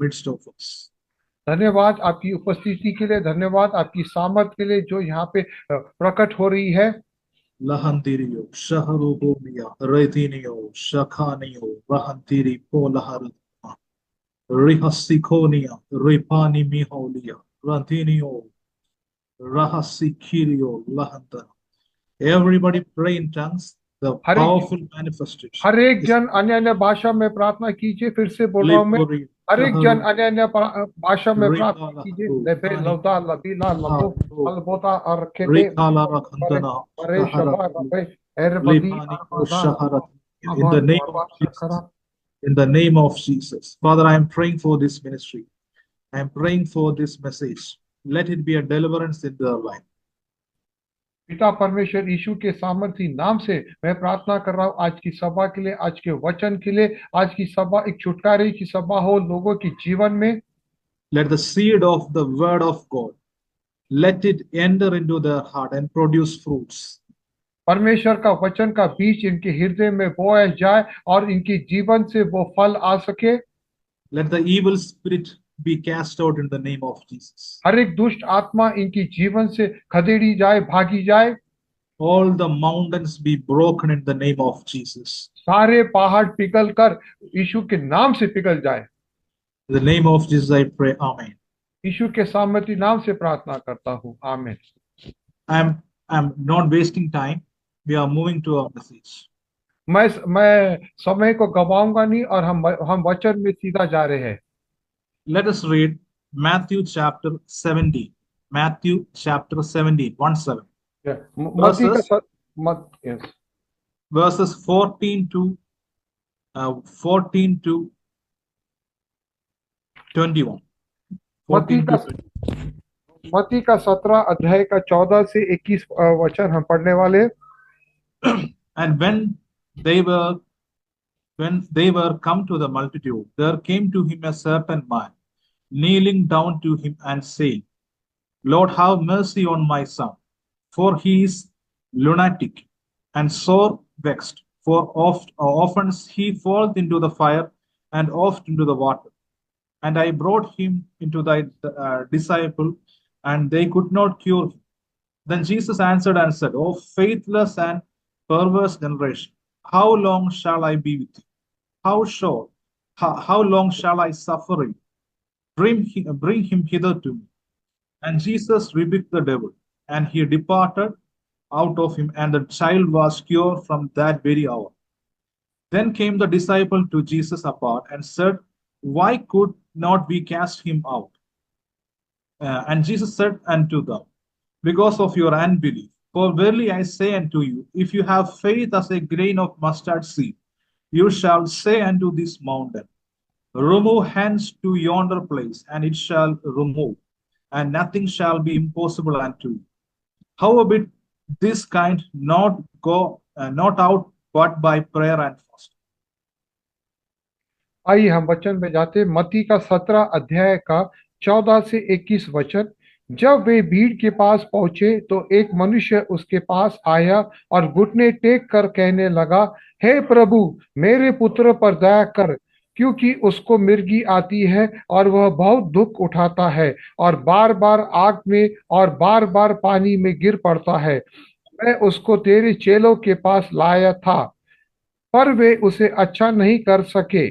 midst of us. धन्यवाद आपकी उपस्थिति के लिए, धन्यवाद आपकी सामर्थ के लिए जो यहाँ पे प्रकट हो रही है। Lahantirio, Shaharubomia, Retinio, Shakanio, Rahantiri, Polahar, Rihasikonia, Ripani Miholia, Rantinio, Rahasikirio, Lahanta. Everybody pray in tongues. The हर एक powerful manifestation हर एक is जन अन्य अन्य भाषा में प्रार्थना कीजिए। फिर से बोल रहा हूं मैं, Lipuri, हर एक जन Shaharu, अन्य अन्य भाषा में प्रार्थना Rikala कीजिए। Haru, लेबे Rani, लौता लबीला लबो Haru, अलबोता और खेते Rikala परे Rakhandana, परे शबा Shaharat, रबे एरबदी Lipani, अरबादा Shaharat. In the Aban name of Baba Jesus. Sakra. In the name of Jesus. Father, I am praying for this ministry. I am praying for this message. Let it be a deliverance in their life. पिता परमेश्वर यीशु के सामर्थी नाम से मैं प्रार्थना कर रहा हूँ आज की सभा के लिए, आज के वचन के लिए। आज की सभा एक छुटकारे की सभा हो लोगों के जीवन में। Let the seed of the word of God, let it enter into their heart and produce fruits. परमेश्वर का वचन का बीज इनके हृदय में बोया जाए और इनके जीवन से वो फल आ सके। Let the evil spirit be cast out in the name of Jesus. हर एक दुष्ट आत्मा इनकी जीवन से खदेड़ी जाए, भागी जाए। All the mountains be broken in the name of Jesus. सारे पहाड़ पिघल कर यीशु के नाम से पिघल जाए। In the name of Jesus, I pray. Amen. यीशु के सामर्थी नाम से प्रार्थना करता हूँ, आमीन। I'm not wasting time. We are moving to our message. मैं समय को गवाऊंगा नहीं और हम वचन में सीधा जा रहे हैं। Let us read Matthew chapter 17. Matthew chapter 17, 1 7. मत्ती का Verses, मत यस verses 14 to 14 to 21. मत्ती 14 का to 20. मत्ती का 17 अध्याय का 14 से 21 वचन हम पढ़ने वाले हैं। And when they were come to the multitude, there came to him a certain man, kneeling down to him and saying, Lord, have mercy on my son, for he is lunatic and sore vexed. For often he falleth into the fire and oft into the water. And I brought him into thy disciple, and they could not cure him. Then Jesus answered and said, O faithless and perverse generation, how long shall I be with you? How long shall I suffer you? Bring him hither to me. And Jesus rebuked the devil, and he departed out of him, and the child was cured from that very hour. Then came the disciple to Jesus apart and said, Why could not we cast him out? And Jesus said unto them, Because of your unbelief. For verily I say unto you, if you have faith as a grain of mustard seed, you shall say unto this mountain, Remove hence to yonder place, and it shall remove, and nothing shall be impossible unto you. Howbeit this kind not out but by prayer and fasting. आइए हम वचन में जाते हैं। मत्ती का 17 अध्याय का 14 से 21 वचन। जब वे भीड़ के पास पहुंचे तो एक मनुष्य उसके पास आया और घुटने टेक कर कहने लगा, हे प्रभु, मेरे पुत्र पर दया कर, क्योंकि उसको मिर्गी आती है और वह बहुत दुख उठाता है और बार बार आग में और बार बार पानी में गिर पड़ता है। मैं उसको तेरे चेलों के पास लाया था, पर वे उसे अच्छा नहीं कर सके।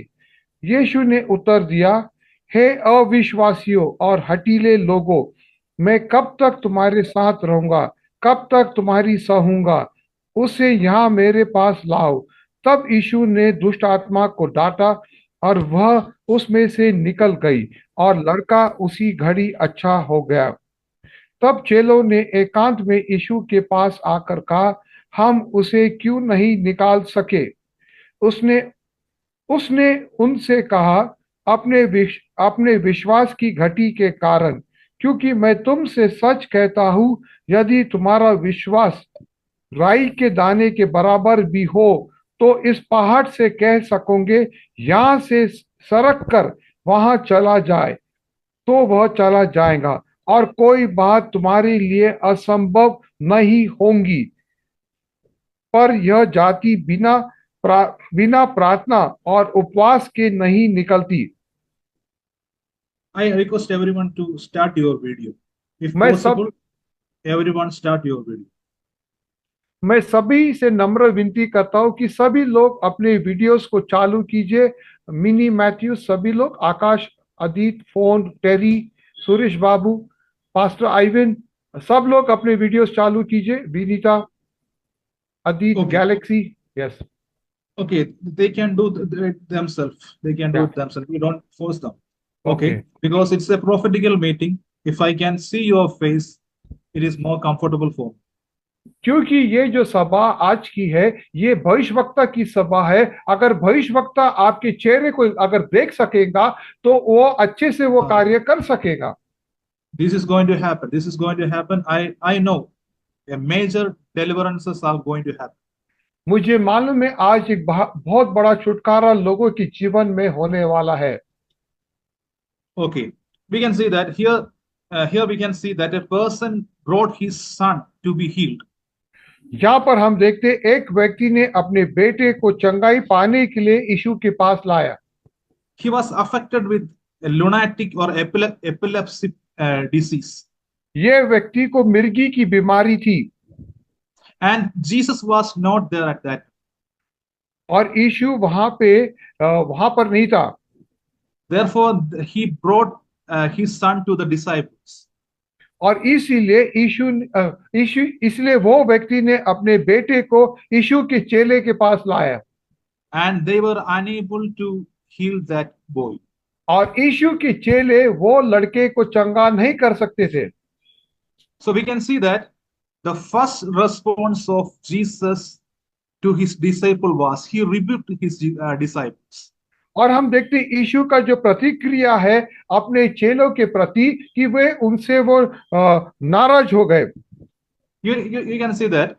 यीशु ने उत्तर दिया, हे अविश्वासियों और हठीले लोगों, मैं कब तक तुम्हारे साथ रहूंगा, कब तक तुम्हारी सहूंगा, उसे यहाँ मेरे पास लाओ। तब यीशु ने दुष्ट आत्मा को डांटा और वह उसमें से निकल गई और लड़का उसी घड़ी अच्छा हो गया। तब चेलों ने एकांत में यीशु के पास आकर कहा, हम उसे क्यों नहीं निकाल सके? उसने उसने उनसे कहा, अपने विश्वास की घटी के कारण, क्योंकि मैं तुमसे सच कहता हूं, यदि तुम्हारा विश्वास राई के दाने के बराबर भी हो तो इस पहाड़ से कह सकोगे, यहां से सरक कर वहां चला जाए, तो वह चला जाएगा और कोई बात तुम्हारे लिए असंभव नहीं होगी। पर यह जाति बिना प्रार्थना और उपवास के नहीं निकलती। I request everyone to start your video. If मैं सब possible, everyone start your video. मैं सभी से नम्र विनती करता हूं कि सभी लोग अपने वीडियोस को चालू कीजिए। मिनी मैथ्यू, सभी लोग, आकाश, अदित, फोन, Terry, Suresh Babu, pastor Ivan, सब लोग अपने वीडियोस चालू कीजिए। Vinita, Adit, Okay. Galaxy, yes, Okay, they can do it themselves. They can do या, it themselves. We don't force them. Okay. Okay, because it's a prophetical meeting. If I can see your face, it is more comfortable for me. क्योंकि ये जो सभा आज की है, ये भविष्यवक्ता की सभा है। अगर भविष्यवक्ता आपके चेहरे को अगर देख सकेगा तो वो अच्छे से वो कार्य कर सकेगा। This is going to happen. This is going to happen. I know a major deliverances are going to happen. मुझे मालूम है आज एक बहुत बड़ा छुटकारा लोगों के जीवन में होने वाला है। Okay, we can see that here. Here we can see that a person brought his son to be healed. यहाँ पर हम देखते एक व्यक्ति ने अपने बेटे को चंगाई पाने के लिए यीशु के पास लाया। He was affected with a lunatic or epilepsy disease. ये व्यक्ति को मिर्गी की बीमारी थी And Jesus was not there at that. और यीशु वहां पर नहीं था। Therefore, he brought his son to the disciples. और इसीलिए यीशु इसलिए वो व्यक्ति ने अपने बेटे को यीशु के चेले के पास लाया And they were unable to heal that boy. और यीशु के चेले वो लड़के को चंगा नहीं कर सकते थे। So we can see that the first response of Jesus to his disciple was he rebuked his disciples. और हम देखते यीशु का जो प्रतिक्रिया है अपने चेलों के प्रति कि वे उनसे वो नाराज हो गए। You can see that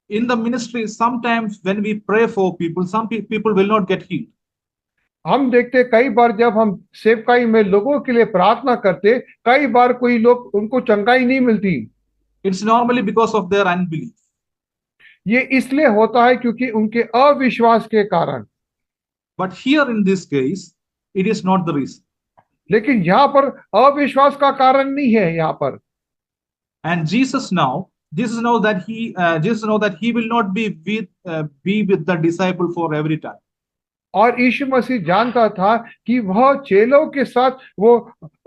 in the ministry, sometimes when we pray for people, some people will not get healed. हम देखते कई बार जब हम सेवकाई में लोगों के लिए प्रार्थना करते, कई बार कोई लोग उनको चंगाई नहीं मिलती। It's normally because of their unbelief. ये इसलिए होता है क्योंकि उनके अविश्वास के कारण। But here in this case, it is not the reason. लेकिन यहाँ पर अविश्वास का कारण नहीं है यहाँ पर। And Jesus know that he will not be with the disciple for every time. और यीशु मसीह जानता था कि वह चेलों के साथ वो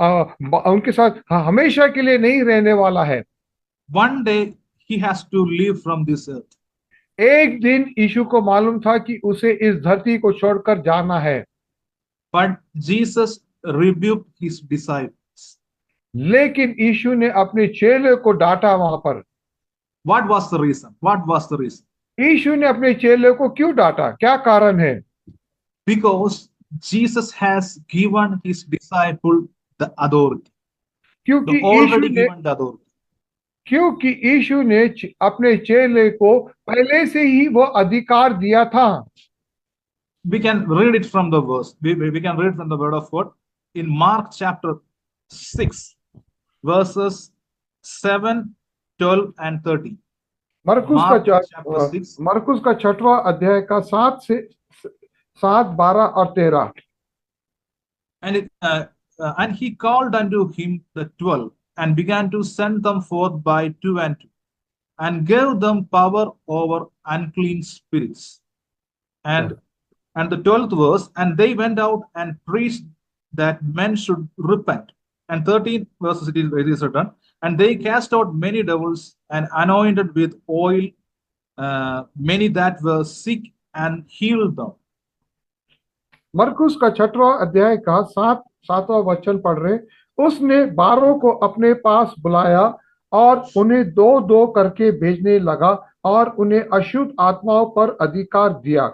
उनके साथ हमेशा के लिए नहीं रहने वाला है। One day he has to leave from this earth. एक दिन यीशु को मालूम था कि उसे इस धरती को छोड़कर जाना है। But Jesus rebuked his disciples. लेकिन यीशु ने अपने चेले को डांटा वहां पर। What was the reason? What was the reason? यीशु ने अपने चेले को क्यों डांटा, क्या कारण है? Because Jesus has given his disciple the authority. क्योंकि Already given the authority. क्योंकि यीशु ने अपने चेले को पहले से ही वो अधिकार दिया था। We can read it from the verse. We can read from the word of God in Mark chapter 6, verses 7, 12 and 13. मरकुस का 6वां अध्याय का 7, 12 और 13। And he called unto him the 12 and began to send them forth by 2 and 2 and gave them power over unclean spirits. And the 12th verse, and they went out and preached that men should repent. And 13th verse it is written, and they cast out many devils and anointed with oil many that were sick and healed them. मरकुस का 6वां अध्याय का 7वां वचन पढ़ रहे। उसने 12 को अपने पास बुलाया और उन्हें 2-2 करके भेजने लगा और उन्हें अशुद्ध आत्माओं पर अधिकार दिया।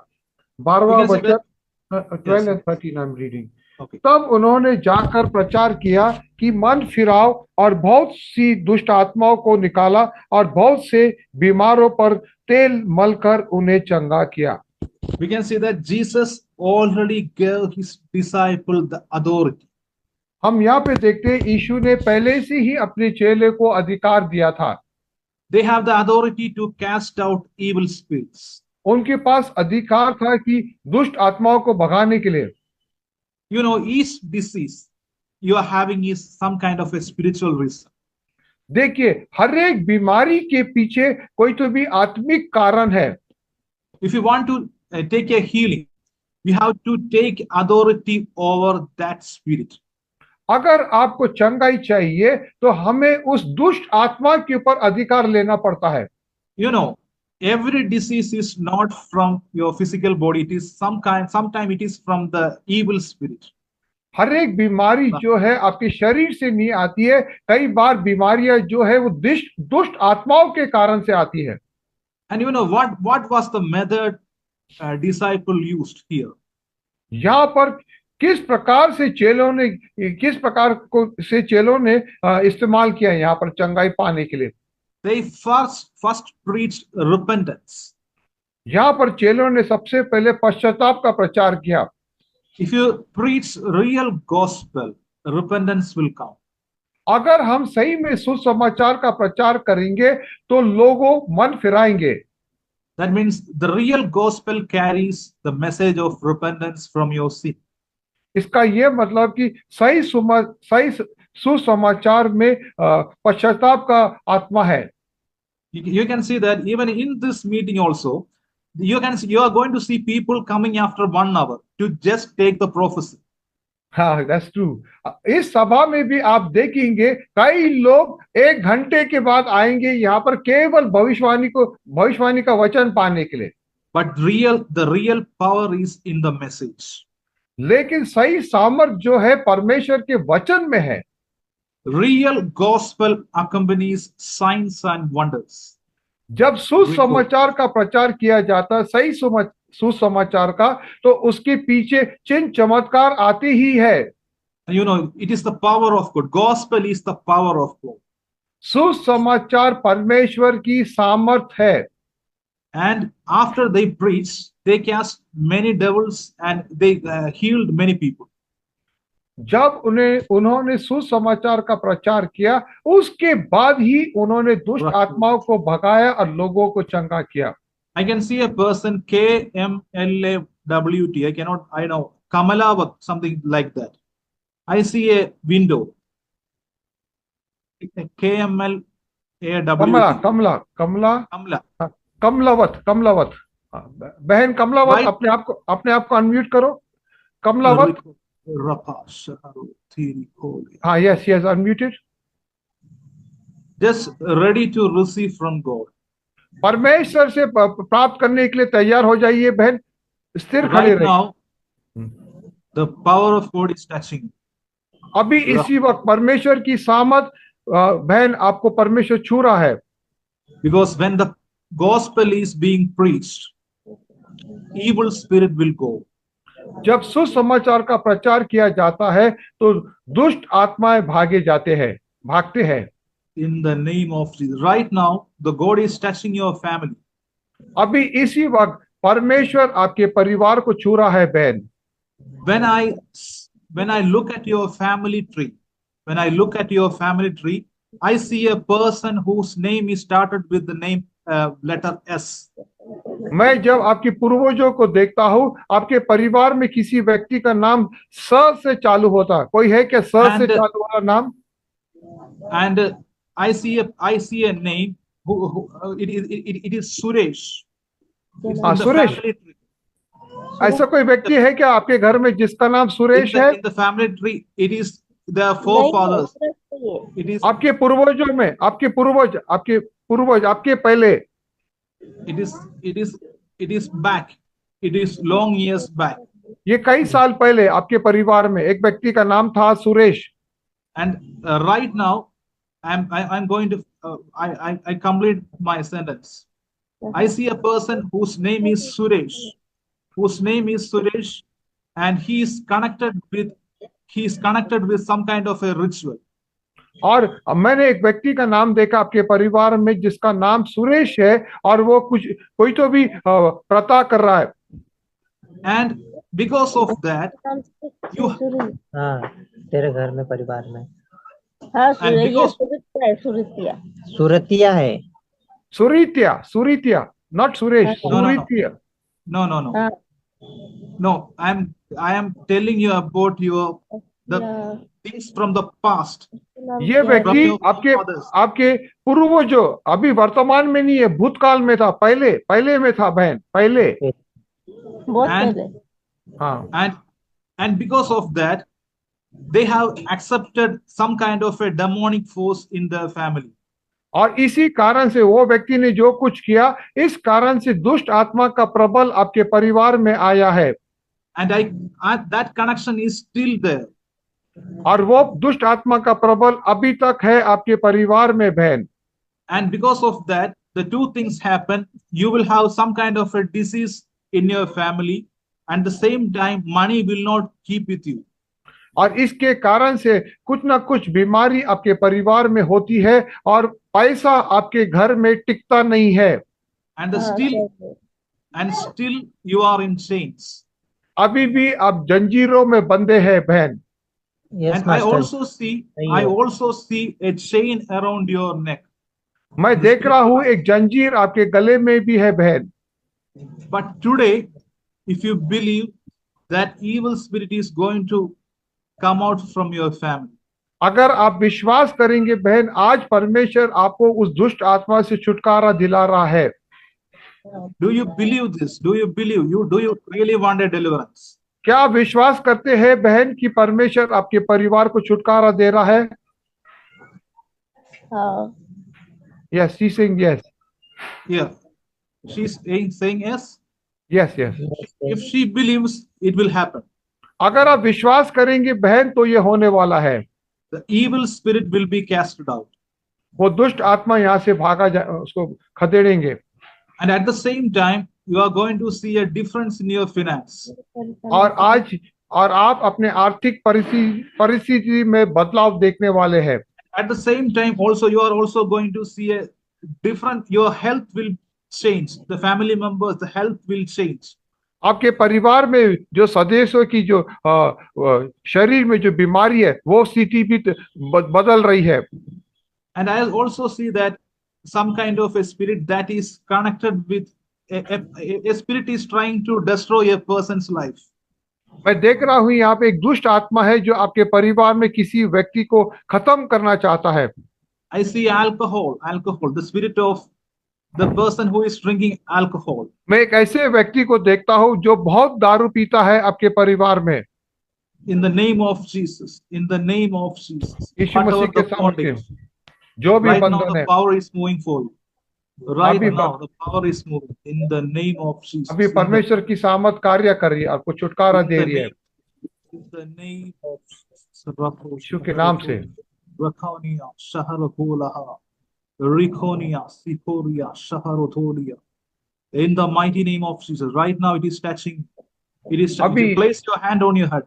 12वां वचन 12 and 13 I'm reading. तब उन्होंने जाकर प्रचार किया कि मन फिराओ और बहुत सी दुष्ट आत्माओं को निकाला और बहुत से बीमारों पर तेल मलकर उन्हें चंगा किया। We can see that Jesus already gave his disciple the authority. हम यहाँ पे देखते हैं यीशु ने पहले से ही अपने चेले को अधिकार दिया था। They have the authority to cast out evil spirits. उनके पास अधिकार था कि दुष्ट आत्माओं को भगाने के लिए। You know, each disease, you are having is some kind of a spiritual reason. देखिए, हर एक बीमारी के पीछे कोई तो भी आत्मिक कारण है। If you want to take a healing, you have to take authority over that spirit. अगर आपको चंगाई चाहिए तो हमें उस दुष्ट आत्मा के ऊपर अधिकार लेना पड़ता है। You know, every disease is not from your physical body. It is sometime it is from the evil spirit. हर एक बीमारी जो है आपके शरीर से नहीं आती है, कई बार बीमारियां जो है वो दुष्ट दुष्ट आत्माओं के कारण से आती है। And you know what was the method disciple used here? यहाँ पर किस प्रकार से चेलों ने इस्तेमाल किया यहाँ पर चंगाई पाने के लिए। They first preached repentance. यहाँ पर चेलों ने सबसे पहले पश्चाताप का प्रचार किया। If you preach real gospel, repentance will come. अगर हम सही में सुसमाचार का प्रचार करेंगे तो लोगों मन फिराएंगे। That means the real gospel carries the message of repentance from your sin. इसका यह मतलब कि सही सुसमाचार में पश्चाताप का आत्मा है। You can see that even in this meeting also, you are going to see people coming after 1 hour to just take the prophecy. हाँ, that's true. इस सभा में भी आप देखेंगे कई लोग 1 घंटे के बाद आएंगे यहाँ पर केवल भविष्यवाणी का वचन पाने के लिए। But the real power is in the message. लेकिन सही सामर्थ जो है परमेश्वर के वचन में है। Real gospel accompanies signs and wonders. जब सुसमाचार का प्रचार किया जाता है, सही सुसमाचार का, तो उसके पीछे चिन्ह चमत्कार आते ही है। You know, it is the power of God. Gospel is the power of God. सुसमाचार परमेश्वर की सामर्थ है। And after they preached, they cast many devils and they healed many people. जब उन्होंने सुसमाचार का प्रचार किया, उसके बाद ही उन्होंने दुष्ट आत्माओं को भगाया और लोगों को चंगा किया। I can see a person KMLAWT. I know Kamalavat, something like that. I see a window. KMLAWT. कमलावत। बहन कमलावत, अपने आप को अनम्यूट करो। कमलावत। हाँ, yes, unmuted. Just ready to receive from God. परमेश्वर से प्राप्त करने के लिए तैयार हो जाइए बहन, स्थिर खड़े रहिए। Now, the power of God is touching. अभी इसी वक्त परमेश्वर की सामर्थ बहन आपको परमेश्वर छू रहा है। Because when the gospel is being preached, evil spirit will go. जब सुसमाचार का प्रचार किया जाता है तो दुष्ट आत्माएं भागते हैं। In the name of Jesus. Right now, the God is touching your family. अभी इसी वक्त परमेश्वर आपके परिवार को छू रहा है बहन। When I look at your family tree, I see a person whose name is started with the name letter S. मैं जब आपके पूर्वजों को देखता हूँ, आपके परिवार में किसी व्यक्ति का नाम स से चालू होता है। कोई है क्या स से चालू वाला नाम? And I see a name it is Suresh. Suresh. ऐसा कोई व्यक्ति है क्या आपके घर में जिसका नाम सुरेश है? In the family tree, it is the forefathers. It is आपके पूर्वजों में, आपके पूर्वज आपके पहले। It is back. It is long years back. ये कई साल पहले आपके परिवार में एक व्यक्ति का नाम था Suresh. And right now, I'm going to I complete my sentence. I see a person whose name is Suresh, and he is connected with some kind of a ritual. और मैंने एक व्यक्ति का नाम देखा आपके परिवार में जिसका नाम सुरेश है और वो कोई तो भी प्रथा कर रहा है। And because of that, तेरे घर में परिवार में सुरीतिया नॉट सुरेश, सुरीतिया। No, I am telling you about the things from the past, ये from व्यक्ति your आपके fathers. आपके पूर्वजों, अभी वर्तमान में नहीं है, भूतकाल में था, पहले पहले में था बहन, पहले। बहुत And पहले। हाँ, and because of that, they have accepted some kind of a demonic force in their family. और इसी कारण से वो व्यक्ति ने जो कुछ किया, इस कारण से दुष्ट आत्मा का प्रबल आपके परिवार में आया है। And that connection is still there. और वो दुष्ट आत्मा का प्रबल अभी तक है आपके परिवार में बहन। And because of that, the two things happen. You will have some kind of a disease in your family, and the same time, money will not keep with you. और इसके कारण से कुछ ना कुछ बीमारी आपके परिवार में होती है और पैसा आपके घर में टिकता नहीं है। And still you are in chains. अभी भी आप जंजीरों में बंधे हैं बहन। Yes And I master. also see a chain around your neck. मैं देख रहा हूं एक जंजीर आपके गले में भी है बहन। But today, if you believe that evil spirit is going to come out from your family, अगर आप विश्वास करेंगे बहन, आज परमेश्वर आपको उस दुष्ट आत्मा से छुटकारा दिला रहा है। do you believe this? Do you really want a deliverance? क्या आप विश्वास करते हैं बहन कि परमेश्वर आपके परिवार को छुटकारा दे रहा है? Yes, she saying yes. Yeah, she's saying yes. Yes yes. If she believes, it will happen. अगर आप विश्वास करेंगे बहन तो ये होने वाला है। The evil spirit will be casted out. वो दुष्ट आत्मा यहाँ से उसको खदेड़ेंगे। And at the same time, you are going to see a difference in your finance. और आप अपने आर्थिक परिस्थिति में बदलाव देखने वाले हैं। At the same time, also you are also going to see a different. Your health will change. The family members, the health will change. आपके परिवार में जो सदस्यों की जो शरीर में जो बीमारी है, वो स्थिति भी बदल रही है। And I also see that some kind of a spirit that is connected with a spirit is trying to destroy a person's life. मैं देख रहा हूं यहाँ पे एक दुष्ट आत्मा है जो आपके परिवार में किसी व्यक्ति को खत्म करना चाहता है। I see alcohol, the spirit of the person who is drinking alcohol. मैं एक ऐसे व्यक्ति को देखता हूं जो बहुत दारू पीता है आपके परिवार में। In the name of Jesus, in the name of Jesus. यीशु मसीह के सामने जो भी right now बंधन the है, power is moving for you. Right अभी now the power is moving in the name of Jesus. अभी परमेश्वर की सामर्थ कार्य कर रही है, आपको छुटकारा दे रही है in the name of यीशु के नाम से। Rakonia, Shaharokolaha, Rikonia, Siporia, Shaharotolia. In the mighty name of Jesus. Right now it is touching. It is touching. अभी Place your hand on your head.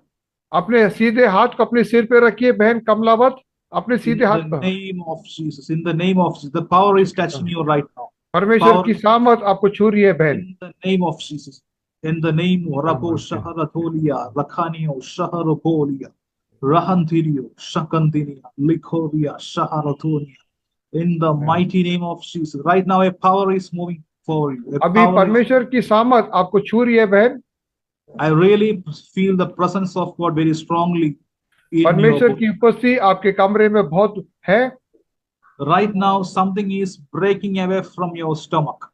अपने सीधे हाथ को अपने सिर पे रखिए बहन कमलावत, अपने सीधे हाथ In the पर। name of Jesus. In the name of Jesus. The power is touching you right now. परमेश्वर की सामर्थ आपको छू रही है बहन। In the name of Jesus. In the name of Rabo Shaharatolia, Rakanio, Shaharopolia, Rahantirio, Shakandinia, Likoria, Shaharatonia. In the mighty name of Jesus. Right now a power is moving for you. अभी परमेश्वर की सामर्थ आपको छू रही है बहन। I really feel the presence of God very strongly in परमेश्वर your की उपस्थिति आपके कमरे में बहुत है। Right now something is breaking away from your stomach.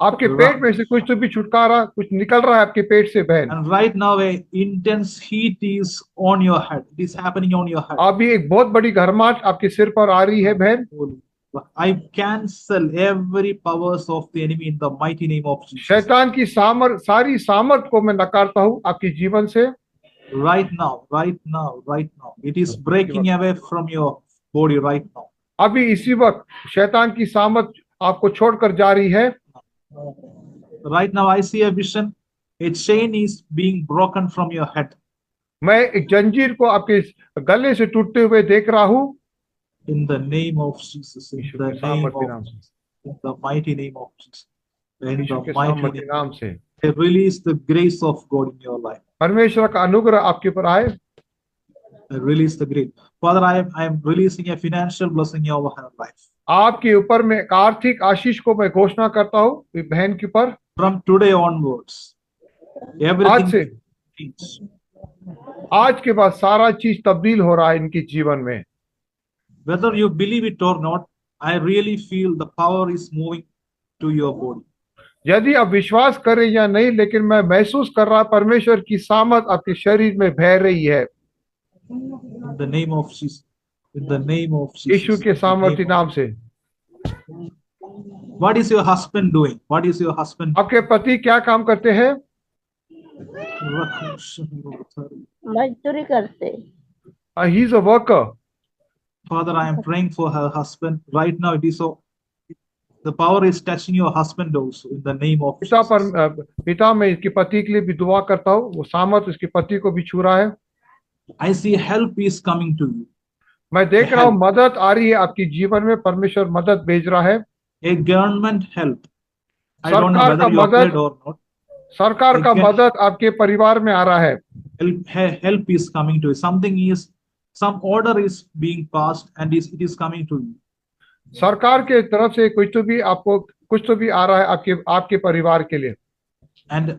आपके पेट में से कुछ तो भी छुटकारा कुछ निकल रहा है आपके पेट से बहन। And right now a intense heat is on your head. It is happening on your head. अभी एक बहुत बड़ी गर्माहट आपके सिर पर आ रही है बहन। I cancel every powers of the enemy in the mighty name of Jesus. शैतान की सारी सामर्थ को मैं नकारता हूँ आपके जीवन से। Right now. It is breaking away from your body right now. अभी इसी वक्त शैतान की सामर्थ आपको छोड़कर जा रही है। Right now I see a vision. A chain is being broken from your head. मैं एक जंजीर को आपके गले से टूटते हुए देख रहा हूँ। In the name of Jesus. In the name of Jesus. In the mighty name of Jesus. In the mighty name से release the grace of God in your life. परमेश्वर का अनुग्रह आपके पर आए। Release the grace. Father, I am releasing a financial blessing over her life. आपके ऊपर में एक आर्थिक आशीष को मैं घोषणा करता हूँ बहन के ऊपर। From today onwards, आज से everything आज के बाद सारा चीज तब्दील हो रहा है इनके जीवन में। Whether you believe it or not, I really feel the power is moving to your body. यदि आप विश्वास करें या नहीं, लेकिन मैं महसूस कर रहा परमेश्वर की सामर्थ आपके शरीर में बह रही है। In the name of Jesus. In the name of Yeshu Jesus. के In the सामर्थी name of- नाम से। What is your husband doing? What is your husband? आपके पति क्या काम करते हैं? मजदूरी करते। He is a worker. Father, I am praying for her husband. Right now, it is so. The power is touching your husband also in the name of Jesus. पिता मैं इसके पति के लिए भी दुआ करता हूँ, वो सामर्थ इसके पति को भी छू रहा है। I see help is coming to you. मैं देख रहा हूँ मदद आ रही है आपके जीवन में, परमेश्वर मदद भेज रहा है। A government help. I don't know सरकार whether का you applied मदद, or not. सरकार का मदद आपके परिवार में आ रहा है। Help is coming to you. Some order is being passed and it is coming to you. सरकार के तरफ से कुछ तो भी आपको कुछ तो भी आ रहा है आपके परिवार के लिए। And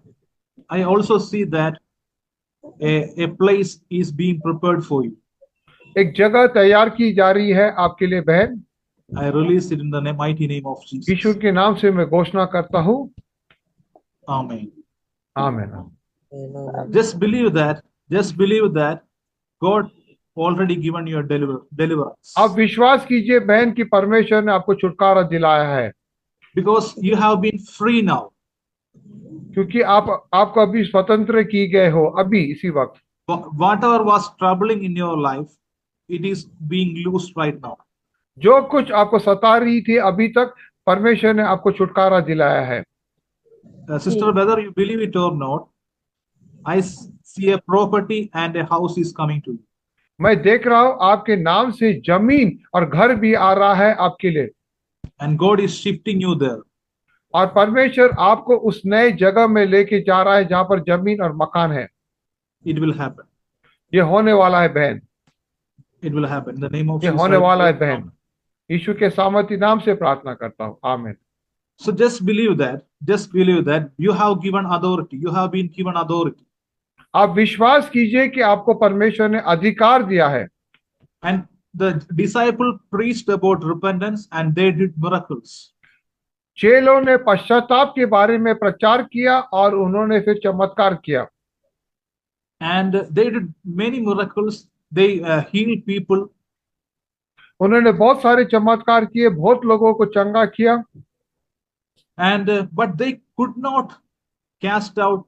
I also see that a place is being prepared for you. एक जगह तैयार की जा रही है आपके लिए बहन। I release it in the mighty name of Jesus. यीशु के नाम से मैं घोषणा करता हूँ। Amen. आमीन। Just believe that God already given you a deliverance. आप विश्वास कीजिए बहन की परमेश्वर ने आपको छुटकारा दिलाया है, Because you have been free now. क्योंकि आपको अभी स्वतंत्र की गए हो। अभी इसी वक्त Whatever was troubling in your life, it is being loosed right now. जो कुछ आपको सता रही थी अभी तक, परमेश्वर ने आपको छुटकारा दिलाया है। Sister, whether you believe it or not, I see a property and a house is coming to you. मैं देख रहा हूँ आपके नाम से जमीन और घर भी आ रहा है आपके लिए। And God is shifting you there. और परमेश्वर आपको उस नए जगह में लेके जा रहा है जहां पर जमीन और मकान है। It will happen. ये होने वाला है बहन, It will happen. In the name of ये Jesus. होने वाला है बहन। यीशु के सामर्थी नाम से प्रार्थना करता हूँ, आमीन। So just believe that you have given authority. You have been given authority. आप विश्वास कीजिए कि आपको परमेश्वर ने अधिकार दिया है। And the disciple preached about repentance and they did miracles. चेलों ने पश्चाताप के बारे में प्रचार किया और उन्होंने फिर चमत्कार किया। And they did many miracles. They healed people. उन्होंने बहुत सारे चमत्कार किए, बहुत लोगों को चंगा किया। And but they could not cast out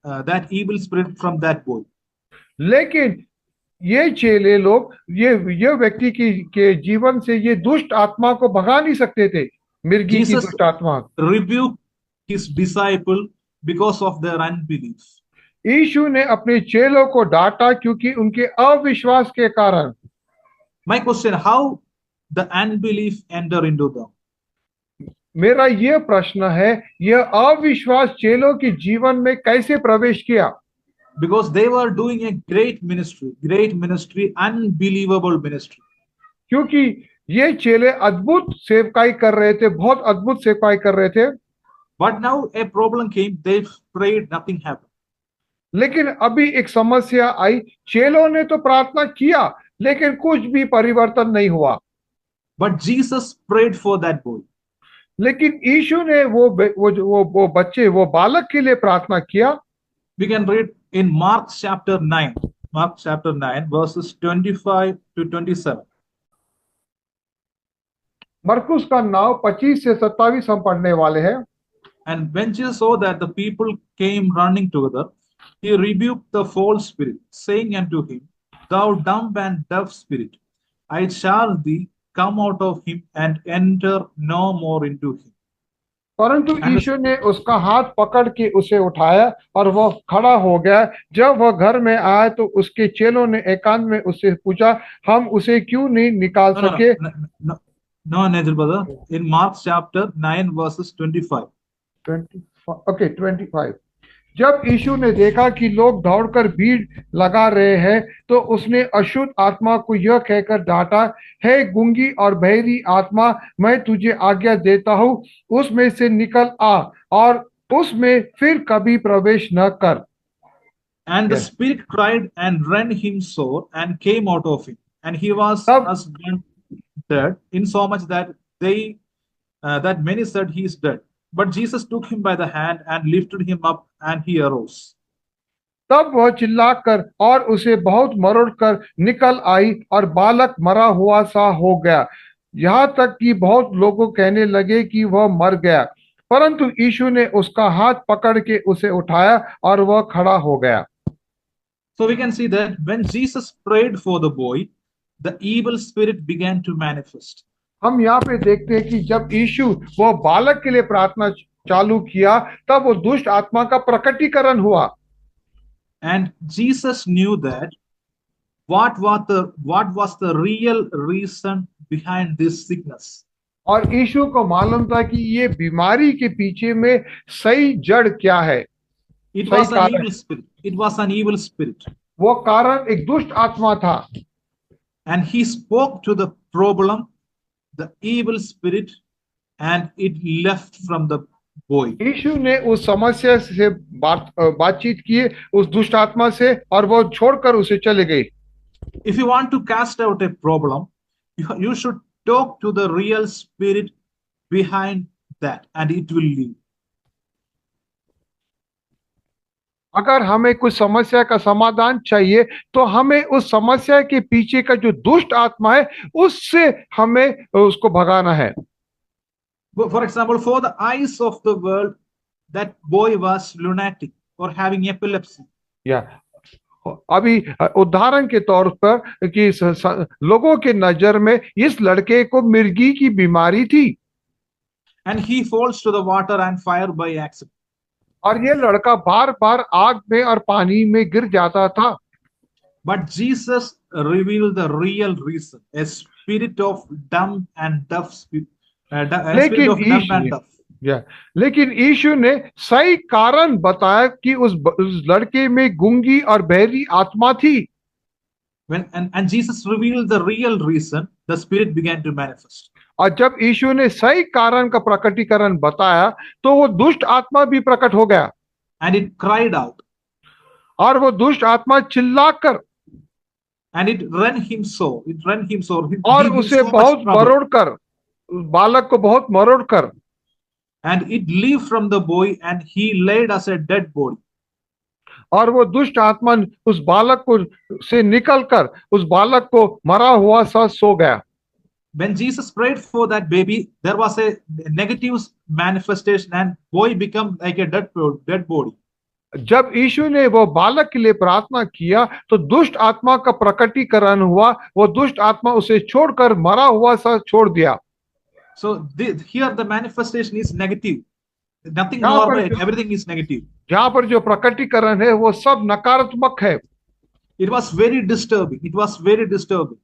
that evil spirit from that boy. लेकिन ये चेले लोग ये व्यक्ति के जीवन से ये दुष्ट आत्मा को भगा नहीं सकते थे, मिर्गी की Jesus दुष्ट आत्मा। rebuked his disciple because of their unbelief. यीशु ने अपने चेलों को डांटा क्योंकि उनके अविश्वास के कारण। My question: how the unbelief enter into them? मेरा ये प्रश्न है, यह अविश्वास चेलों के जीवन में कैसे प्रवेश किया? Because they were doing a great ministry, unbelievable ministry. क्योंकि ये चेले अद्भुत सेवकाई कर रहे थे, बहुत अद्भुत सेवकाई कर रहे थे। But now a problem came. They prayed, nothing happened. लेकिन अभी एक समस्या आई, चेलों ने तो प्रार्थना किया लेकिन कुछ भी परिवर्तन नहीं हुआ। But Jesus prayed for that boy. लेकिन यीशु ने वो बच्चे, वो बालक के लिए प्रार्थना किया। We can read in Mark chapter 9, verses 25 to 27. मरकुस का 9 25 से 27 हम पढ़ने वाले हैं। And when Jesus saw that the people came running together, he rebuked the false spirit, saying unto him, Thou dumb and deaf spirit, I charge thee, come out of him and enter no more into him. परंतु यीशु ने उसका हाथ पकड़ के उसे उठाया और वह खड़ा हो गया। जब वह घर में आया तो उसके चेलों ने एकांत में उससे पूछा, हम उसे क्यों नहीं निकाल सके? No, Najir brother. In Mark chapter 9, verses 25. 25। जब यीशु ने देखा कि लोग दौड़कर भीड़ लगा रहे हैं तो उसने अशुद्ध आत्मा को यह कहकर डांटा, हे गूंगी और बहरी आत्मा, मैं तुझे आज्ञा देता हूँ, उसमें से निकल आ और उसमें फिर कभी प्रवेश न कर। And the Yes. spirit cried and rent him sore and came out of him. And he was तब as one dead, in so much that that many said he is dead. But Jesus took him by the hand and lifted him up, and he arose. तब वह चिल्लाकर और उसे बहुत मरोड़ कर निकल आई और बालक मरा हुआ सा हो गया, यहाँ तक कि बहुत लोगों कहने लगे कि वह मर गया। परंतु यीशु ने उसका हाथ पकड़ के उसे उठाया और वह खड़ा हो गया। So we can see that when Jesus prayed for the boy, the evil spirit began to manifest. हम यहाँ पे देखते हैं कि जब यीशु वो बालक के लिए प्रार्थना चालू किया, तब वो दुष्ट आत्मा का प्रकटीकरण हुआ। And Jesus knew that what was the real reason behind this sickness. और यीशु को मालूम था कि ये बीमारी के पीछे में सही जड़ क्या है, It सही was an कारण। evil spirit. It was an evil spirit. वो कारण एक दुष्ट आत्मा था। And he spoke to the problem, the evil spirit, and it left from the boy. यीशु ने उस समस्या से बातचीत की उस दुष्ट आत्मा से, और वो छोड़कर उसे चले गए। If you want to cast out a problem, you should talk to the real spirit behind that, and it will leave. अगर हमें कुछ समस्या का समाधान चाहिए तो हमें उस समस्या के पीछे का जो दुष्ट आत्मा है उससे हमें उसको भगाना है। For example, for the eyes of the world, that boy was lunatic or having epilepsy. या अभी उदाहरण के तौर पर कि लोगों के नजर में इस लड़के को मिर्गी की बीमारी थी। And he falls to the water and fire by accident. और ये लड़का बार बार आग में और पानी में गिर जाता था। But Jesus revealed the real reason, a spirit of dumb and deaf spirit. लेकिन यीशु ने सही कारण बताया कि उस लड़के में गूंगी और बहरी आत्मा थी। And Jesus revealed the real reason, the spirit began to manifest. और जब यीशु ने सही कारण का प्रकटीकरण बताया तो वो दुष्ट आत्मा भी प्रकट हो गया। And it cried out. और वो दुष्ट आत्मा चिल्लाकर, and it rent him sore. It rent him sore. और उसे बहुत मरोड़ कर, बालक को बहुत मरोड़ कर, and it leave from the boy and he laid as a dead body. और वो दुष्ट आत्मा उस बालक को से निकलकर उस बालक को मरा हुआ सा सो गया। When Jesus prayed for that baby, there was a negative manifestation and boy become like a dead body. जब यीशु ने वो बालक के लिए प्रार्थना किया तो दुष्ट आत्मा का प्रकटीकरण हुआ, वो दुष्ट आत्मा उसे छोड़कर मरा हुआ सा छोड़ दिया। So here the manifestation is negative. Nothing normal, everything is negative. जहाँ पर जो प्रकटीकरण है वो सब नकारात्मक है। It was very disturbing. It was very disturbing.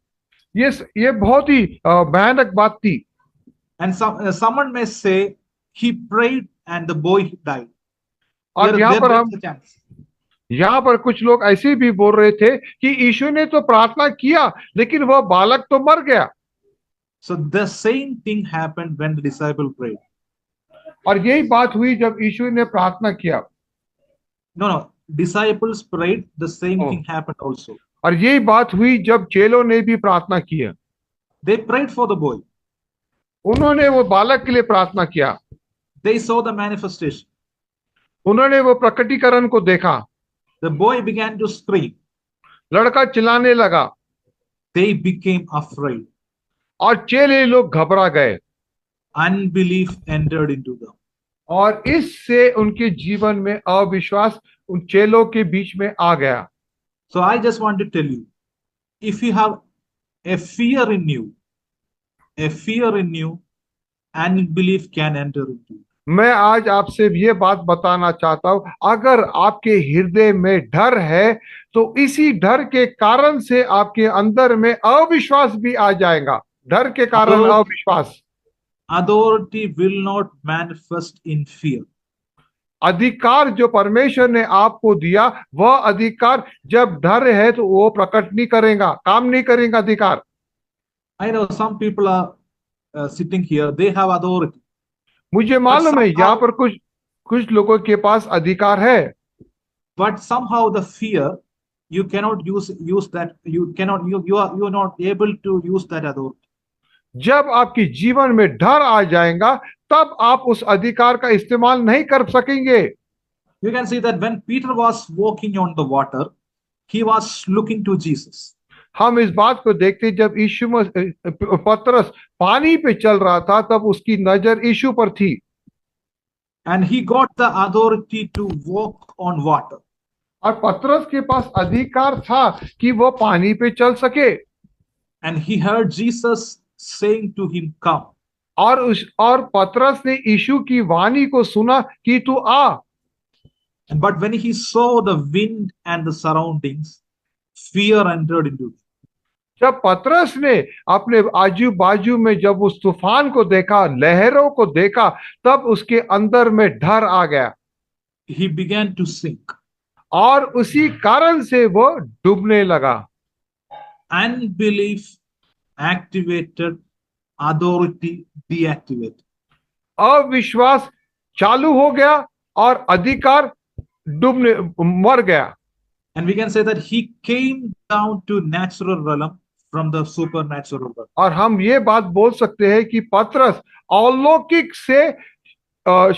ये बहुत ही भयानक बात थी। And someone may say he prayed and the boy died. और यहाँ पर कुछ लोग ऐसे भी बोल रहे थे कि यीशु ने तो प्रार्थना किया लेकिन वह बालक तो मर गया। So the same thing happened when the disciple prayed. और यही बात हुई जब यीशु ने प्रार्थना किया। No, disciples prayed, the same thing happened also. और यही बात हुई जब चेलों ने भी प्रार्थना किया। They prayed for the boy. उन्होंने वो बालक के लिए प्रार्थना किया। They saw the manifestation. उन्होंने वो प्रकटीकरण को देखा। The boy began to scream. लड़का चिल्लाने लगा। They became afraid. और चेले लोग घबरा गए। Unbelief entered into them. और इससे उनके जीवन में अविश्वास उन चेलों के बीच में आ गया। So I just want to tell you, if you have a fear in you, unbelief can enter into you. मैं आज आपसे ये बात बताना चाहता हूं, अगर आपके हृदय में डर है तो इसी डर के कारण से आपके अंदर में अविश्वास भी आ जाएगा। डर के कारण अविश्वास। Authority will not manifest in fear. अधिकार जो परमेश्वर ने आपको दिया वह अधिकार जब डर है तो वो प्रकट नहीं करेगा, काम नहीं करेगा अधिकार। I know some people are sitting here, they have authority. मुझे मालूम है यहाँ पर कुछ लोगों के पास अधिकार है। but somehow the fear, you cannot use that. You are not able to use that authority. जब आपके जीवन में डर आ जाएगा तब आप उस अधिकार का इस्तेमाल नहीं कर सकेंगे। You can see that when Peter was walking on the water, he was looking to Jesus. हम इस बात को देखते हैं, जब पतरस पानी पे चल रहा था तब उसकी नजर यीशु पर थी। And he got the authority to walk on water. और पतरस के पास अधिकार था कि वो पानी पे चल सके। And he heard Jesus saying to him, come. और पतरस ने यीशु की वाणी को सुना कि तू आ। But when he saw the wind and the surroundings, fear entered into him. जब पतरस ने अपने आजू बाजू में जब उस तूफान को देखा, लहरों को देखा, तब उसके अंदर में डर आ गया। He began to sink. और उसी कारण से वो डूबने लगा। Unbelief activated, authority deactivated. अविश्वास चालू हो गया और अधिकार डूबने मर गया। And we can say that he came down to natural realm from the supernatural realm. और हम ये बात बोल सकते हैं कि पतरस अलौकिक से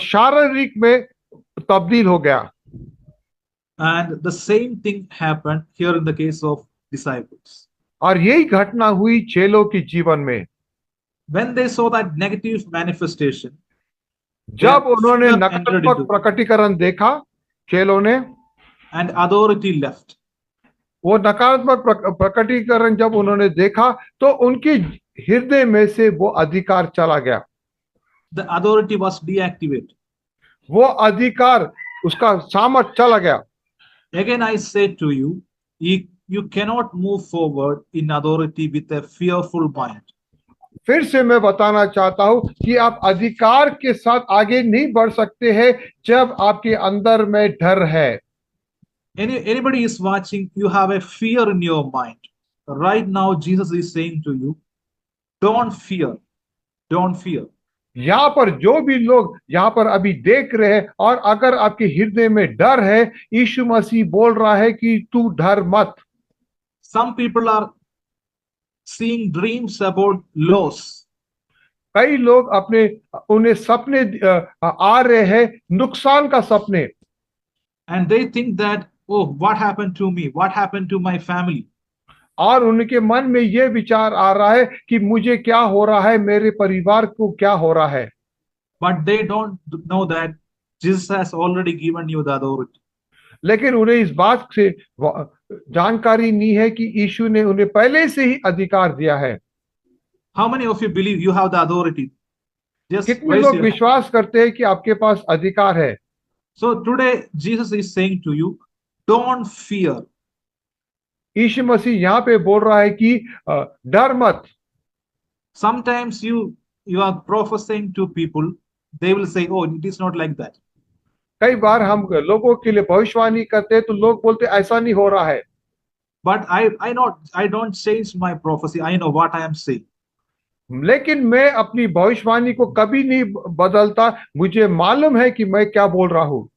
शारीरिक में तब्दील हो गया। And the same thing happened here in the case of disciples. और यही घटना हुई चेलों के जीवन में। When they saw that negative manifestation, जब उन्होंने नकारात्मक प्रकटीकरण देखा चेलों ने, and authority left. वो नकारात्मक प्रकटीकरण जब उन्होंने देखा तो उनके हृदय में से वो अधिकार चला गया। The authority was deactivated. वो अधिकार, उसका सामर्थ चला गया। Again I say to you, you cannot move forward in authority with a fearful mind. फिर से मैं बताना चाहता हूं कि आप अधिकार के साथ आगे नहीं बढ़ सकते हैं जब आपके अंदर में डर है। Anybody is watching, you have a fear in your mind. Right now, Jesus is saying to you, don't fear. Don't fear. यहाँ पर जो भी लोग यहाँ पर अभी देख रहे हैं और अगर आपके हृदय में डर है, यीशु मसीह बोल रहा है कि तू डर मत। Some people are seeing dreams about loss. कई लोग उन्हें सपने आ रहे हैं, नुकसान का सपने। And they think that, oh, what happened to me? What happened to my family? और उनके मन में यह विचार आ रहा है कि मुझे क्या हो रहा है, मेरे परिवार को क्या हो रहा है। But they don't know that Jesus has already given you the authority. लेकिन उन्हें इस बात से जानकारी नहीं है कि यीशु ने उन्हें पहले से ही अधिकार दिया है। How many of you believe you have the authority? Just कितने लोग विश्वास करते हैं कि आपके पास अधिकार है? So today Jesus is saying to you, don't fear. यीशु मसीह यहाँ पे बोल रहा है कि डर मत। Sometimes you are prophesying to people, they will say, oh, it is not like that. कई बार हम लोगों के लिए भविष्यवाणी करते हैं तो लोग बोलते ऐसा नहीं हो रहा है। But I don't change my prophecy. I know what I am saying. लेकिन मैं अपनी भविष्यवाणी को कभी नहीं बदलता, मुझे मालूम है कि मैं क्या बोल रहा हूँ।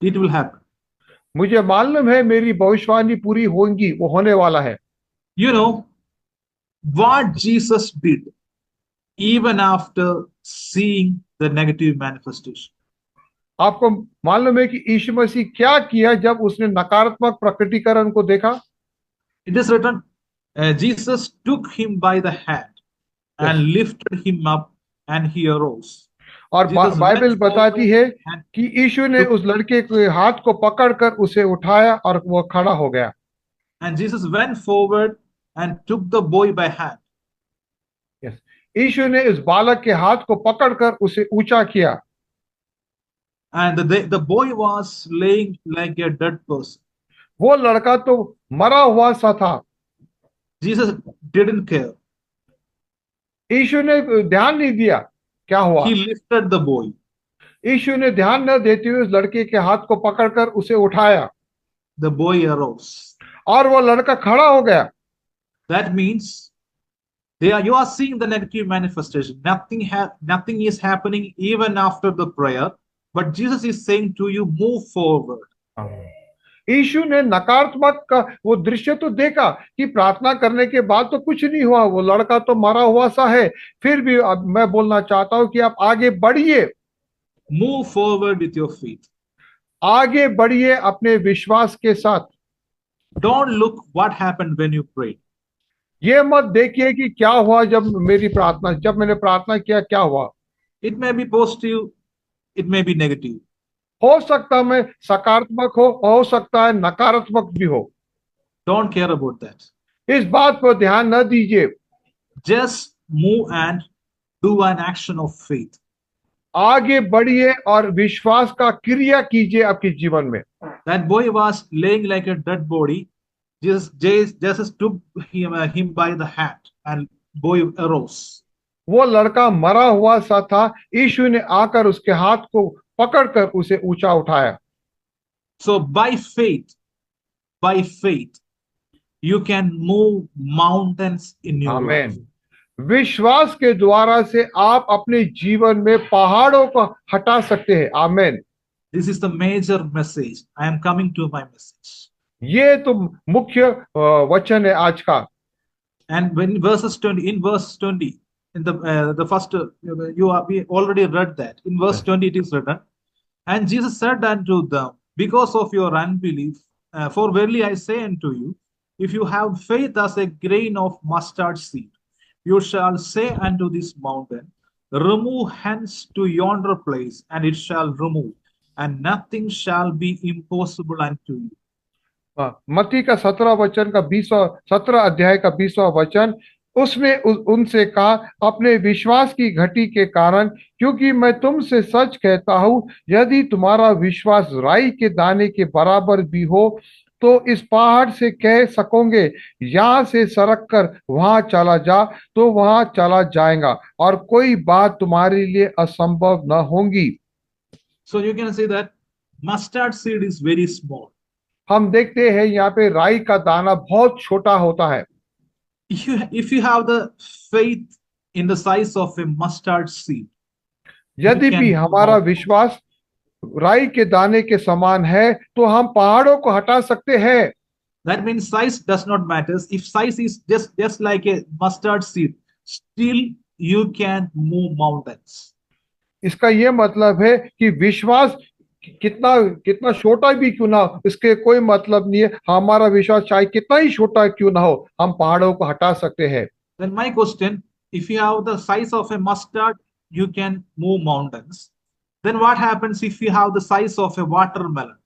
It will happen. मुझे मालूम है मेरी भविष्यवाणी पूरी होगी, वो होने वाला है। You know what Jesus did even after seeing the negative manifestation. आपको मालूम है कि यीशु मसीह क्या किया जब उसने नकारात्मक प्रकटीकरण को देखा? It is written, Jesus took him by the hand and lifted him up and he arose. और बाइबल बताती है कि यीशु ने उस लड़के के हाथ को पकड़कर उसे उठाया और वो खड़ा हो गया। And Jesus went forward and took the boy by hand. Yes. यीशु ने उस बालक के हाथ को पकड़कर उसे ऊंचा किया। And the boy was laying like a dead person. वो लड़का तो मरा हुआ सा था। Jesus didn't care. यीशु ने ध्यान नहीं दिया क्या हुआ। He lifted the boy. यीशु ने ध्यान न देते हुए उस लड़के के हाथ को पकड़कर उसे उठाया। The boy arose. और वो लड़का खड़ा हो गया। That means you are seeing the negative manifestation. Nothing is happening even after the prayer. But Jesus is saying to you, move forward. यीशु ने नकारात्मक का वो दृश्य तो देखा कि प्रार्थना करने के बाद तो कुछ नहीं हुआ, वो लड़का तो मरा हुआ सा है। फिर भी अब मैं बोलना चाहता हूं कि आप आगे बढ़िए, Move forward with your faith. आगे बढ़िए अपने विश्वास के साथ। Don't look what happened when you prayed. ये मत देखिए कि क्या हुआ जब मैंने प्रार्थना किया क्या हुआ। It may be positive, it may be negative. हो सकता मैं सकारात्मक हो सकता है नकारात्मक भी हो। Don't care about that. इस बात पर ध्यान न दीजिए, Just move and do an action of faith. आगे बढ़िए और विश्वास का क्रिया कीजिए आपके जीवन में। That boy was laying like a dead body. Jesus took him by the hand, and boy arose. वो लड़का मरा हुआ सा था, यीशु ने आकर उसके हाथ को पकड़कर उसे ऊंचा उठाया। So by faith, you can move mountains in your life. आमीन। विश्वास के द्वारा से आप अपने जीवन में पहाड़ों को हटा सकते हैं। आमीन। This is the major message. I am coming to my message. ये तो मुख्य वचन है आज का। And when verse 20, in the first, we already read that. In verse 20, it is written, and Jesus said unto them, because of your unbelief, for verily I say unto you, if you have faith as a grain of mustard seed, you shall say unto this mountain, remove hence to yonder place, and it shall remove, and nothing shall be impossible unto you. मत्ती का 17 अध्याय का 20वां वचन, उसने उनसे कहा, अपने विश्वास की घटी के कारण, क्योंकि मैं तुमसे सच कहता हूं, यदि तुम्हारा विश्वास राई के दाने के बराबर भी हो, तो इस पहाड़ से कह सकोगे, यहां से सरक कर वहां चला जा, तो वहां चला जाएगा, और कोई बात तुम्हारे लिए असंभव न होगी। So you can see that mustard seed is very small. हम देखते हैं यहाँ पे राई का दाना बहुत छोटा होता है। If you have the faith in the size of a mustard seed, यदि भी हमारा विश्वास राई के दाने के समान है, तो हम पहाड़ों को हटा सकते हैं। That means size does not matter. If size is just like a mustard seed, still you can move mountains. इसका ये मतलब है कि विश्वास कितना कितना छोटा भी क्यों ना हो, इसके कोई मतलब नहीं है। हमारा विश्वास चाहे कितना ही छोटा क्यों ना हो, हम पहाड़ों को हटा सकते हैं। Then my question, if you have the size of a mustard, you can move mountains. Then what happens if you have the size of a watermelon?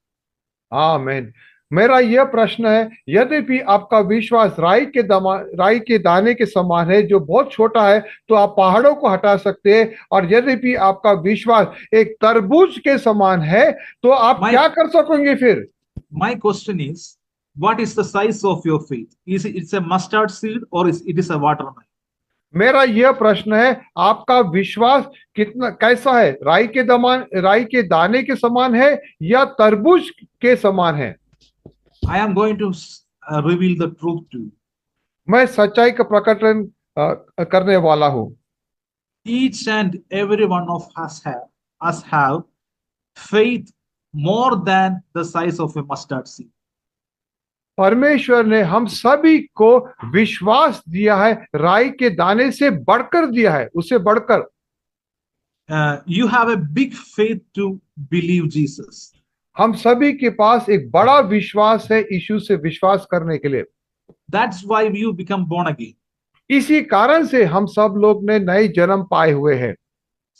आमीन। मेरा यह प्रश्न है, यद्यपि आपका विश्वास राई के दाने के समान है, जो बहुत छोटा है, तो आप पहाड़ों को हटा सकते हैं, और यद्यपि आपका विश्वास एक तरबूज के समान है, तो आप क्या कर सकोगे फिर? My question is, what is the size of your faith? Is it a mustard seed or it is a watermelon? मेरा यह प्रश्न है, आपका विश्वास कैसा है? राई के दाने के समान है या तरबूज के समान है? I am going to reveal the truth to you. मैं सच्चाई का प्रकटन करने वाला हूं। Each and every one of us have faith more than the size of a mustard seed. परमेश्वर ने हम सभी को विश्वास दिया है, राई के दाने से बढ़कर दिया है, उससे बढ़कर। You have a big faith to believe Jesus. हम सभी के पास एक बड़ा विश्वास है यीशु से विश्वास करने के लिए। That's why you become born again. इसी कारण से हम सब लोग ने नए जन्म पाए हुए हैं।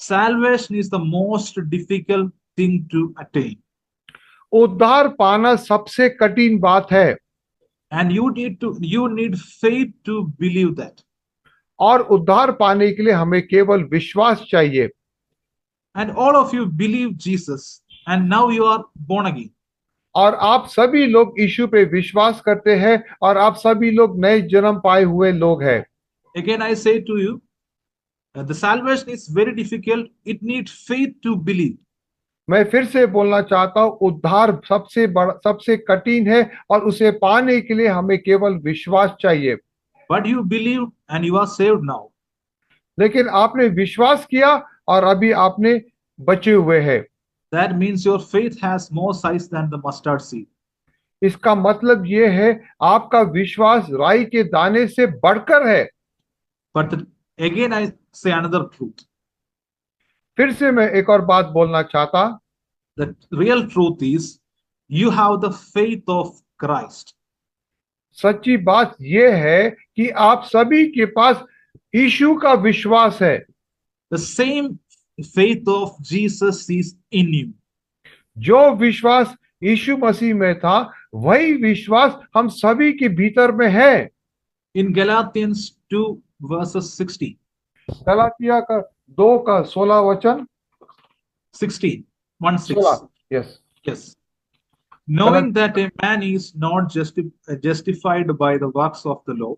Salvation is the most difficult thing to attain. उद्धार पाना सबसे कठिन बात है। And you need faith to believe that. और उद्धार पाने के लिए हमें केवल विश्वास चाहिए। And all of you believe Jesus, and now you are born again. और आप सभी लोग यीशु पे विश्वास करते हैं, और आप सभी लोग नए जन्म पाए हुए लोग हैं। Again I say to you, the salvation is very difficult. It needs faith to believe. मैं फिर से बोलना चाहता हूं, उद्धार सबसे कठिन है, और उसे पाने के लिए हमें केवल विश्वास चाहिए। But you believe and you are saved now. लेकिन आपने विश्वास किया और अभी आपने बचे हुए हैं। That means your faith has more size than the mustard seed. इसका मतलब ये है आपका विश्वास राई के दाने से बढ़कर है। But again, I say another truth. फिर से मैं एक और बात बोलना चाहता। The real truth is you have the faith of Christ. सच्ची बात यह है कि आप सभी के पास यीशु का विश्वास है। The same faith of Jesus is in you. जो विश्वास यीशु मसीह में था वही विश्वास हम सभी के भीतर में है। In Galatians 2 verses 16. गलातिया का 2 का 16 वचन 16. 1 6. 16 yes Yes. Knowing that a man is not justified by the works of the law,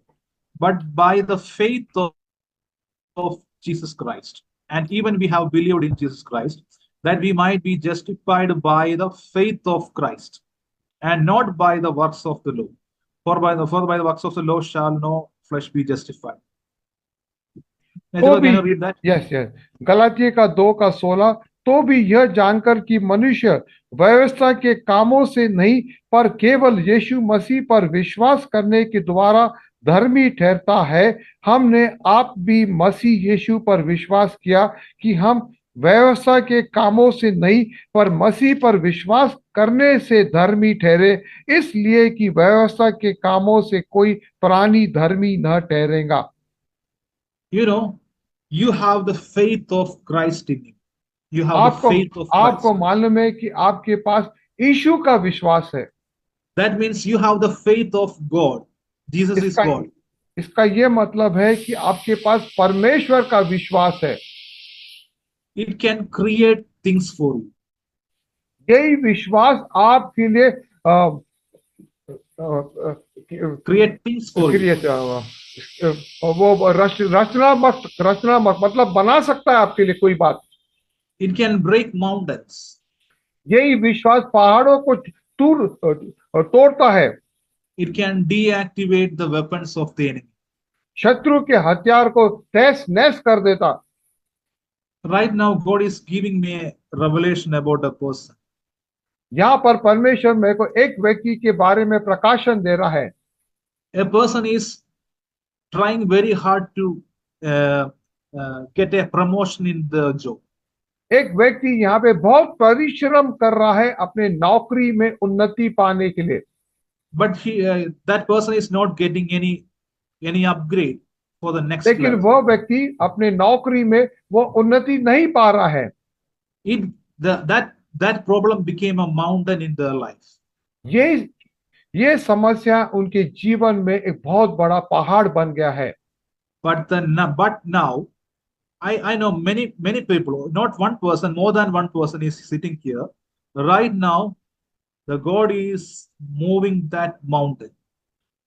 but by the faith of Jesus Christ. And even we have believed in Jesus Christ, that we might be justified by the faith of Christ, and not by the works of the law. For by the works of the law shall no flesh be justified. तो भी Can you read that? Yes yes Galatia का 2 का 16 तो भी यह जानकर कि मनुष्य व्यवस्था के कामों से नहीं पर केवल यीशु मसीह पर विश्वास करने के द्वारा धर्मी ठहरता है, हमने आप भी मसीह यीशु पर विश्वास किया कि हम व्यवस्था के कामों से नहीं पर मसीह पर विश्वास करने से धर्मी ठहरे, इसलिए कि व्यवस्था के कामों से कोई प्राणी धर्मी न ठहरेगा। You know, you have the faith of Christ in you. You have the आपको faith of आपको Christ. मालूम है कि आपके पास यीशु का विश्वास है। That means you have the faith of God. Jesus is इसका God. इसका ये मतलब है कि आपके पास परमेश्वर का विश्वास है। It can create things for you. यही विश्वास आपके लिए Create things for you. वो रचनात्मक मतलब बना सकता है आपके लिए कोई बात। It can break mountains. यही विश्वास पहाड़ों को तोड़ता है। It can deactivate the weapons of the enemy. शत्रु के हथियार को तहस नहस कर देता। Right now, God is giving me a revelation about a person. यहाँ पर परमेश्वर मेरे को एक व्यक्ति के बारे में प्रकाशन दे रहा है। A person is trying very hard to get a promotion in the job. एक व्यक्ति यहाँ पे बहुत परिश्रम कर रहा है अपने नौकरी में उन्नति पाने के लिए, But that person is not getting any upgrade for the next लेकिन level. वह व्यक्ति अपने नौकरी में वो उन्नति नहीं पा रहा है। That problem became a mountain in their life. ये समस्या उनके जीवन में एक बहुत बड़ा पहाड़ बन गया है। But now I know many people, not one person, more than one person is sitting here. Right now, the God is moving that mountain.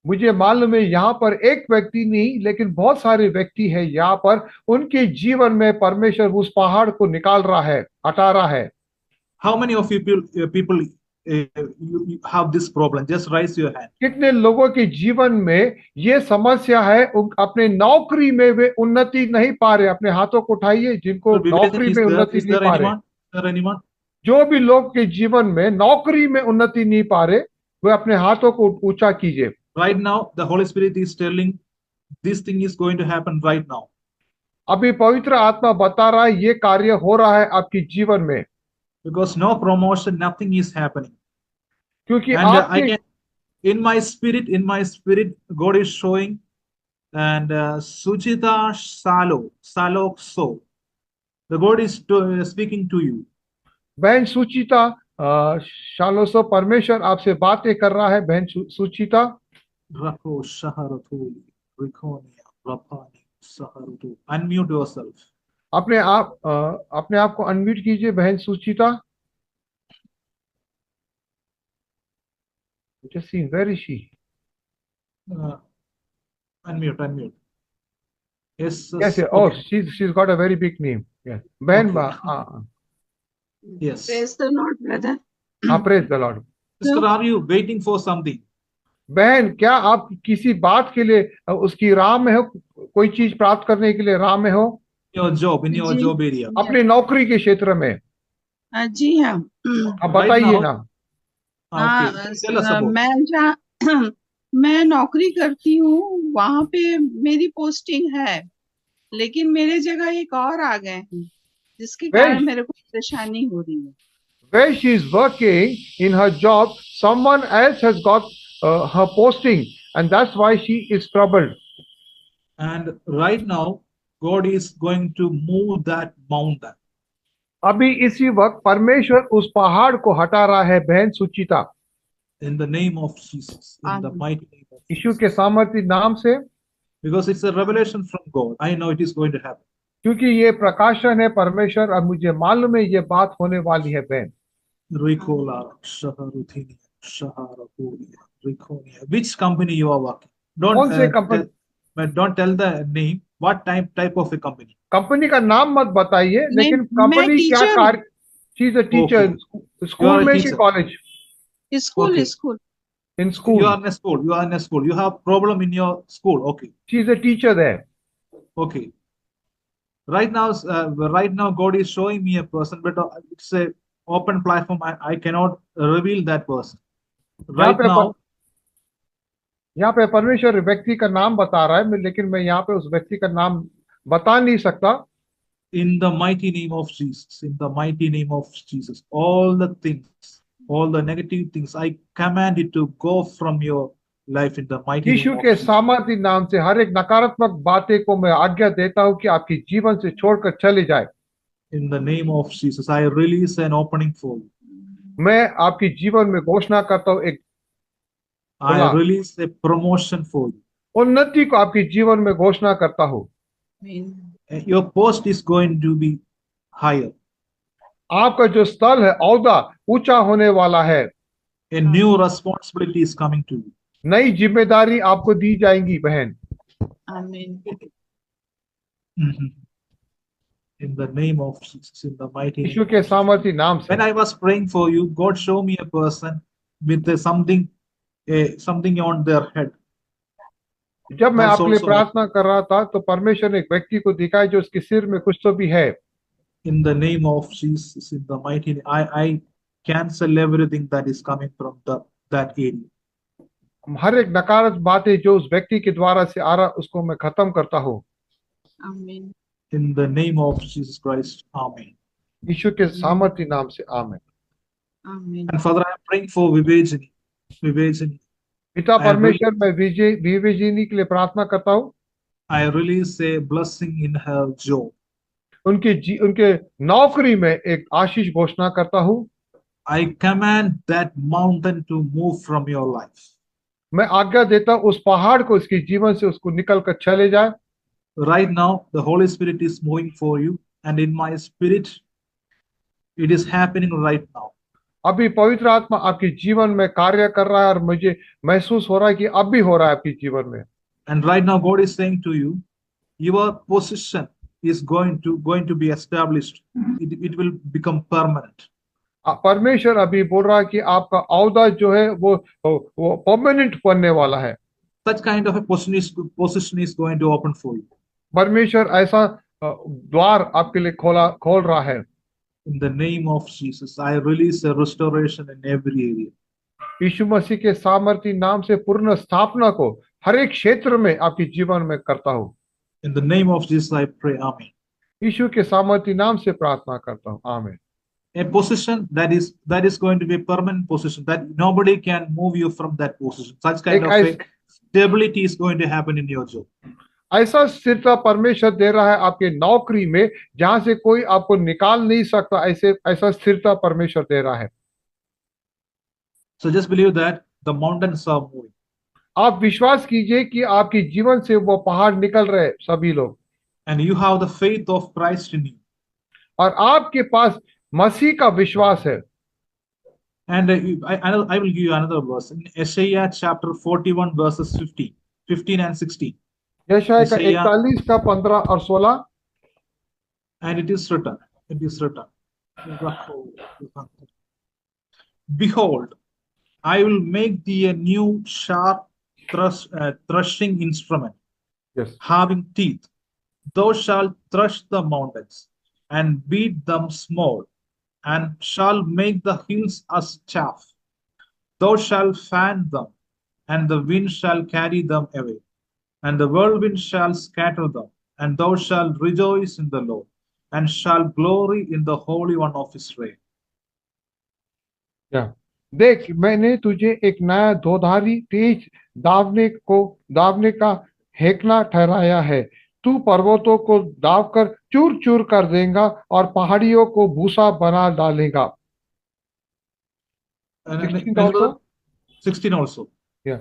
मुझे मालूम है यहाँ पर एक व्यक्ति नहीं लेकिन बहुत सारे व्यक्ति है यहाँ पर, उनके जीवन में परमेश्वर उस पहाड़ को निकाल रहा है, हटा रहा है। How many of people you have this problem? Just raise your hand. कितने लोगों के जीवन में ये समस्या है, अपने नौकरी में वे उन्नति नहीं पा रहे? अपने हाथों को उठाइए जिनको नौकरी में उन्नति नहीं पा रहे। जो भी लोग के जीवन में नौकरी में उन्नति नहीं पा रहे वे अपने हाथों को ऊंचा कीजिए। Right now the Holy Spirit is telling this thing is going to happen right now. अभी पवित्र आत्मा बता रहा है ये कार्य हो रहा है आपके जीवन में। Because no promotion, nothing is happening. क्योंकि I can, in my spirit, God is showing, and Suchita Salokso, the God is speaking to you. बहन सुचिता शालोसो, परमेश्वर आपसे बातें कर रहा है। बहन सुचिता, unmute yourself. अपने आप को अनम्यूट कीजिए। बहन सुचिता, just see where is she? Unmute. Yes. Oh, she's got a very big name. Yeah. बहन, yes. Praise the Lord, brother. Praise the Lord. Sister, are you waiting for something? बहन, क्या आप किसी बात के लिए उसकी राह में हो? कोई चीज प्राप्त करने के लिए राह में हो? In your job area. अपने नौकरी के क्षेत्र में? जी हाँ। आप बताइए ना। हाँ Okay, tell us about. मैं जहाँ मैं नौकरी करती हूँ वहां पे मेरी पोस्टिंग है, लेकिन मेरे जगह एक और आ गए हैं जिसके Where, कारण मेरे को परेशानी हो रही है। where she is working in her job, someone else has got her posting, and that's why she is troubled. And right now, God is going to move that mountain अभी इसी वक्त परमेश्वर उस पहाड़ को हटा रहा है बहन सुचिता, in the name of Jesus, in the आमीन। mighty name of Yeshu Jesus. के सामर्थ्य नाम से, Because it's a revelation from God. I know it is going to happen. क्योंकि ये प्रकाशन है परमेश्वर और मुझे मालूम है ये बात होने वाली है बहन। Ricola, Shaharuthinia, Shaharapuria, Riconia. Which company you are working? कौन से company, But don't tell the name. What type of a company? Company का नाम मत बताइए, नहीं, लेकिन मैं कंपनी क्या टीचर हूँ। कार्य, she is a teacher, Okay. You school are a में कि teacher. College, school Okay. School in You school, are in a school. You are in a school. You have problem in your school. Okay. She is a teacher है। Okay. Right now, God is showing me a person, but it's a open platform. I cannot reveal that person. यहाँ Right पे now, यहाँ पे परमेश्वर व्यक्ति का नाम बता रहा है, लेकिन मैं यहाँ पे उस व्यक्ति का नाम बता नहीं सकता। in the mighty name of Jesus, in the mighty name of Jesus, all the things, all the negative things, I command it to go from your life in the mighty Yeshu name of के Jesus. सामर्थ्य नाम से हर एक नकारात्मक बातें को मैं आज्ञा देता हूँ कि आपके जीवन से छोड़कर चले जाए। In the name of Jesus, I release an opening for you. मैं आपके जीवन में घोषणा करता हूँ एक I खुला release a promotion for you. उन्नति को आपके जीवन में घोषणा करता हूँ। आमीन। Your post is going to be higher. आपका जो स्थल है औदा ऊंचा होने वाला है। A new responsibility is coming to you. नई जिम्मेदारी आपको दी जाएंगी बहन। आमीन। Mhm. In the name of Jesus, in the mighty name Yeshu of के Jesus. सामर्थ्य नाम से When I was praying for you, God showed me a person with something on their head. जब मैं That's आपके लिए also प्रार्थना कर रहा था तो परमेश्वर ने एक व्यक्ति को दिखाया जो उसके सिर में कुछ तो भी है। in the name of Jesus, in the mighty name. I cancel everything that is coming from that area. हर एक नकारात्मक बातें जो उस व्यक्ति के द्वारा से आ रहा उसको मैं खत्म करता हूँ। आमीन। In the name of Jesus Christ, Amen. यीशु के सामर्थ्य नाम से आमीन। आमीन। And Father, I am praying for Vivejini. Vivejini, पिता I release, परमेश्वर मैं विवेचनी के लिए प्रार्थना करता हूँ। I release a blessing in her job. उनके नौकरी में एक आशीष घोषणा करता हूँ। I command that mountain to move from your life. मैं आज्ञा देता हूँ उस पहाड़ को उसके जीवन से उसको निकल कर चले जाए। Right now, the Holy Spirit is moving for you, and in my spirit, it is happening right now. अभी पवित्र आत्मा आपके जीवन में कार्य कर रहा है और मुझे महसूस हो रहा है कि अब भी हो रहा है आपके जीवन में। And right now, God is saying to you, your position is going to be established. It will become permanent. परमेश्वर अभी बोल रहा है कि आपका औदा जो है वो परमानेंट बनने वाला है। Such kind of a position is going to open for you. परमेश्वर ऐसा द्वार आपके लिए खोल रहा है। In the name of Jesus, I release a restoration in every area. यीशु मसीह के सामर्थ्य नाम से पूर्ण स्थापना को हर एक क्षेत्र में आपके जीवन में करता हूँ। In the name of Jesus, I pray, Amen. यीशु के सामर्थ्य नाम से प्रार्थना करता हूँ, आमीन। A position that is going to be a permanent position, that nobody can move you from that position. Such kind एक of a stability is going to happen in your job. ऐसा स्थिरता परमेश्वर दे रहा है आपके नौकरी में जहां से कोई आपको निकाल नहीं सकता। ऐसा स्थिरता परमेश्वर दे रहा है। So just believe that the mountains are moving. आप विश्वास कीजिए कि आपके जीवन से वो पहाड़ निकल रहे सभी लोग। And you have the faith of Christ in you. और आपके पास मसीह का विश्वास है। And I will give you another verse in Isaiah chapter 41 verses 15 and 16. यशायाह का Isaiah, 41 का 15 और 16। and it is written. Behold, I will make thee a new sharp threshing instrument, Yes. having teeth. Thou shalt thresh the mountains and beat them small, and shall make the hills as chaff. Thou shalt fan them, and the wind shall carry them away, and the whirlwind shall scatter them, and thou shalt rejoice in the Lord, and shalt glory in the Holy One of Israel. क्या देख, मैंने तुझे एक नया धोधारी तेज दावने का हेकना ठहराया है। तू पर्वतों को दावकर चूर चूर कर देगा और पहाड़ियों को भूसा बना डालेगा। And 16 next also? verse, 16 also. Yeah.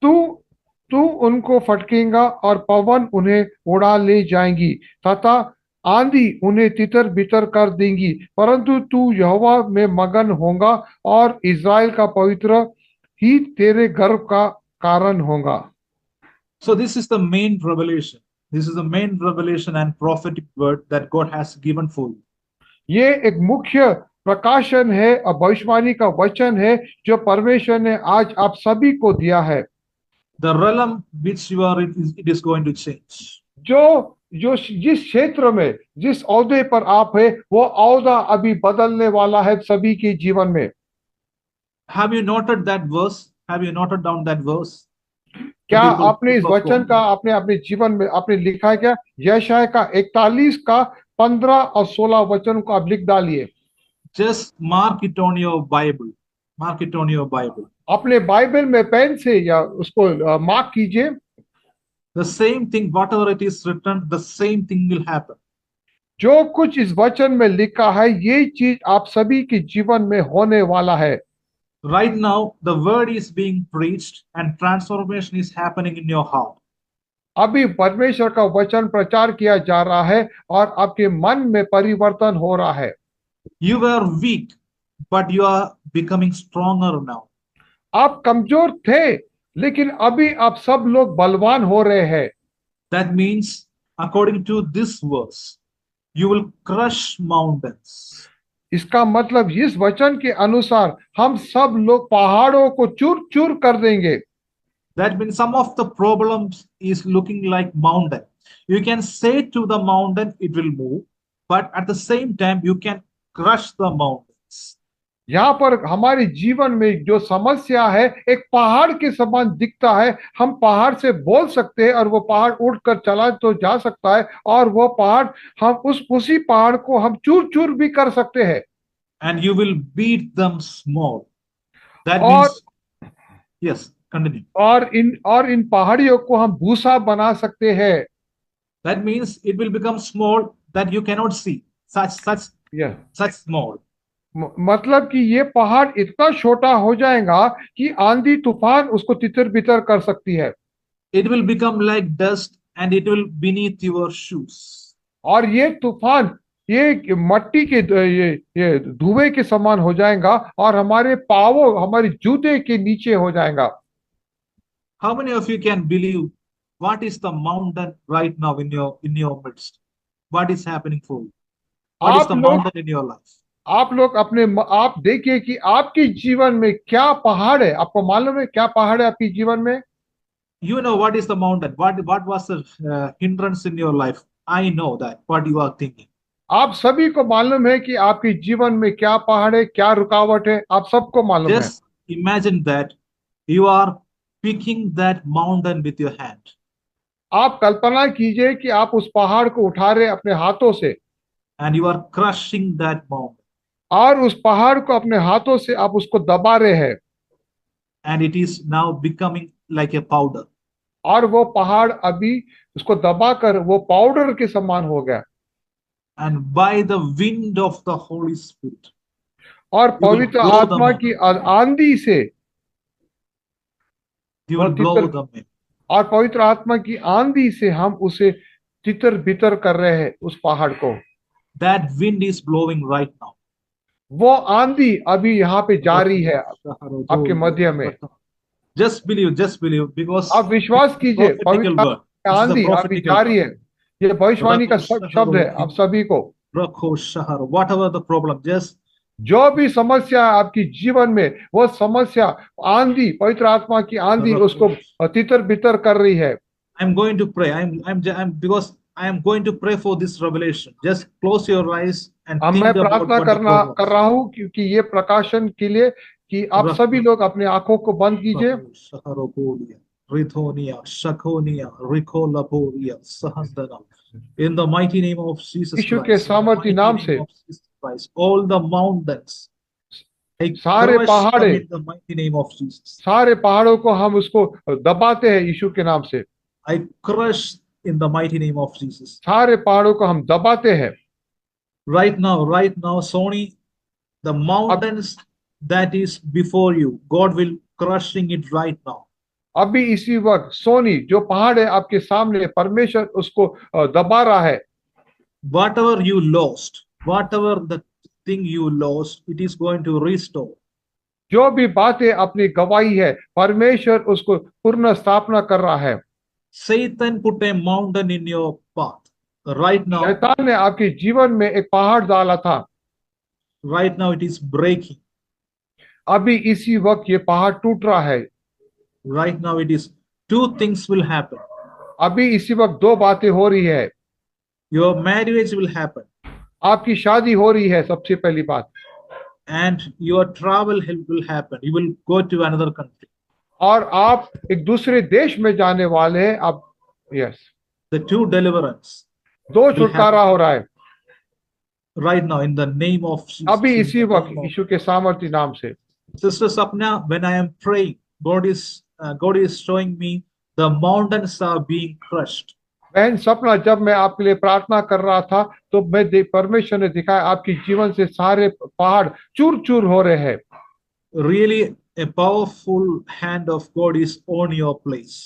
तू तू उनको फटकेगा और पवन उन्हें उड़ा ले जाएंगी तथा आंधी उन्हें तितर बितर कर देंगी, परंतु तू यहोवा में मगन होगा और इज़राइल का पवित्र ही तेरे गर्व का कारण होगा। So this is the main revelation. This is the main revelation and prophetic word that God has given for you. ये एक मुख्य प्रकाशन है और भविष्यवाणी का वचन है जो परमेश्वर ने आज आप सभी को दिया है। The realm which you are in, it is going to change. जो जो जिस क्षेत्र में जिस औहदे पर आप है वो औहदा अभी बदलने वाला है सभी के जीवन में। Have you noted that verse? Have you noted down that verse? क्या People- आपने इस people of वचन God. का आपने अपने जीवन में आपने लिखा है क्या? यशाया का 41 का 15 और 16 वचन को आप लिख डालिए। Just mark it on your Bible. Mark it on your Bible. अपने बाइबल में पेन से या उसको मार्क कीजिए। The same thing, whatever it is written, the same thing will happen. जो कुछ इस वचन में लिखा है ये चीज आप सभी के जीवन में होने वाला है। Right now, the word is being preached and transformation is happening in your heart. अभी परमेश्वर का वचन प्रचार किया जा रहा है और आपके मन में परिवर्तन हो रहा है। You were weak, but you are becoming stronger now. आप कमजोर थे लेकिन अभी आप सब लोग बलवान हो रहे हैं। That means, according to this verse, you will crush mountains. इसका मतलब इस वचन के अनुसार हम सब लोग पहाड़ों को चूर चूर कर देंगे। That means some of the problems is looking like mountain. You can say to the mountain, it will move, but at the same time, you can crush the mountains. यहाँ पर हमारे जीवन में जो समस्या है एक पहाड़ के समान दिखता है। हम पहाड़ से बोल सकते हैं और वो पहाड़ उड़कर चला तो जा सकता है और वो पहाड़ हम उसी पहाड़ को हम चूर चूर भी कर सकते हैं। And you will beat them small. That और means, yes, continue. और इन पहाड़ियों को हम भूसा बना सकते हैं। That means it will become small that you cannot see. Such small. मतलब कि ये पहाड़ इतना छोटा हो जाएगा कि आंधी तूफान उसको तितर बितर कर सकती है। It will become like dust and it will beneath your shoes. और ये तूफान ये मट्टी के ये धुएं के समान हो जाएगा और हमारे पाँवों हमारे जूते के नीचे हो जाएगा। How many of you can believe what is the mountain right now in your midst? What is happening for you? What is the mountain in your life? आप लोग आप देखिए कि आपके जीवन में क्या पहाड़ है। आपको मालूम है क्या पहाड़ है आपके जीवन में? You know what is the mountain? What was the hindrance in your life? I know that what you are thinking. आप सभी को मालूम है कि आपके जीवन में क्या पहाड़ है, क्या रुकावट है, आप सबको मालूम है। Just imagine that you are picking that mountain with your hand. आप कल्पना कीजिए कि आप उस पहाड़ को उठा रहे अपने हाथों से And you are crushing that mountain. और उस पहाड़ को अपने हाथों से आप उसको दबा रहे हैं। And it is now becoming like a powder. और वो पहाड़ अभी उसको दबाकर वो पाउडर के समान हो गया। And by the wind of the Holy Spirit, और पवित्र blow आत्मा them की आंधी से you will blow them in. और पवित्र आत्मा की आंधी से हम उसे तितर बितर कर रहे हैं उस पहाड़ को। That wind is blowing right now. वो आंधी अभी यहाँ पे जारी है आपके मध्य में। Just believe because आप विश्वास कीजिए, पवित्र आंधी अभी जारी है। ये भविष्यवाणी का शब्द है आप सभी को। Whatever the problem, just जो भी समस्या है आपकी जीवन में वो समस्या आंधी पवित्र आत्मा की आंधी उसको तितर बितर कर रही है। I'm going to pray. I'm because I am going to pray for this revelation. Just close your eyes and think मैं about प्रार्थना what the problem कर रहा हूँ क्योंकि ये प्रकाशन के लिए कि आप सभी लोग अपने आंखों को बंद कीजिए। Shaharopodia, Rithonia, Shakonia, Rikolapodia, Sahandana. In the mighty name of Jesus यीशु के Christ, in the सामर्थी mighty नाम name से of Jesus Christ, all the mountains, I सारे crush them पहाड़े in the mighty name of Jesus. सारे पहाड़ों को हम उसको दबाते हैं यीशु के नाम से। I crush in the mighty name of Jesus. सारे पहाड़ों को हम दबाते हैं। Right now, Sony, the अब mountains that is before you, God will crushing it right now. अभी इसी वक्त सोनी जो पहाड़ है आपके सामने, परमेश्वर उसको दबा रहा है। Whatever you lost, whatever the thing you lost, it is going to restore. जो भी बातें अपनी गवाही है, परमेश्वर उसको पुनः स्थापना कर रहा है। Satan put a mountain in your path. Right now शैतान ने आपके जीवन में एक पहाड़ डाला था, it is breaking. अभी इसी वक्त ये पहाड़ टूट रहा है। Right now it is, two things will happen. अभी इसी वक्त दो बातें हो रही है। Your marriage will happen आपकी शादी हो रही है, सबसे पहली बात, and your travel will happen. You will go to another country. और आप एक दूसरे देश में जाने वाले हैं। आप यस, The two deliverance दो will छुटकारा happen हो रहा है right now in the name of Jesus. अभी In इसी the वक्त name of- यीशु के सामर्थी नाम से। Sister Sapna, when I am praying, God is showing me the mountains are being crushed. बहन सपना, जब मैं आपके लिए प्रार्थना कर रहा था तो परमेश्वर ने दिखाया आपके जीवन से सारे पहाड़ चूर चूर हो रहे हैं। Really, a powerful hand of God is on your place.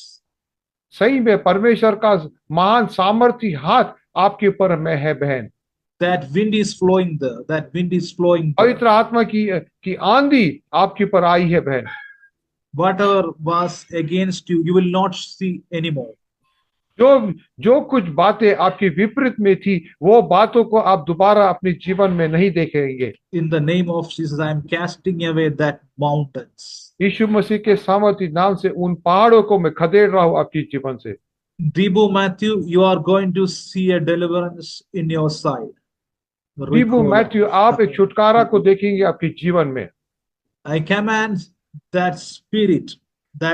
सही में परमेश्वर का महान सामर्थी हाथ आपके ऊपर में है बहन। That wind is flowing there. That wind is flowing there. पवित्र आत्मा की आंधी आपके ऊपर आई है बहन। Whatever was against you, you will not see anymore. जो कुछ बातें आपके विपरीत में थी, वो बातों को आप दोबारा अपने जीवन में नहीं देखेंगे। In the name of Jesus, I am casting away that mountains. यीशु मसीह के सामर्थी नाम से उन पहाड़ों को मैं खदेड़ रहा हूं आपके जीवन से। Dibu Matthew, you are going to see a deliverance in your side. Dibu Mathew, आप एक छुटकारा को देखेंगे आपके जीवन में। I command that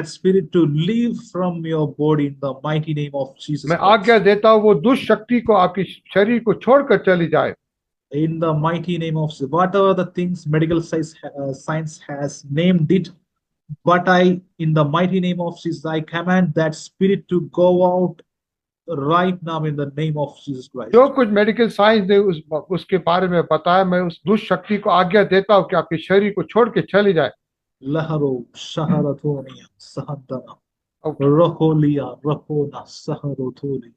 spirit to leave from your body in the mighty name of Jesus मैं Christ. आज्ञा देता हूं वो दुष्ट शक्ति को आपके शरीर को छोड़कर चली जाए। In the mighty name of Jesus. Whatever the things medical science has named it, but in the mighty name of Jesus, I command that spirit to go out right now in the name of Jesus Christ. जो कुछ medical science ने उसके बारे में बताया, मैं उस दुष्ट शक्ति को आज्ञा देता हूं कि आपके शरीर को छोड़ के चली जाए। Laharo Shaharathonia Sahandana Roholia Rahona Saharotholi.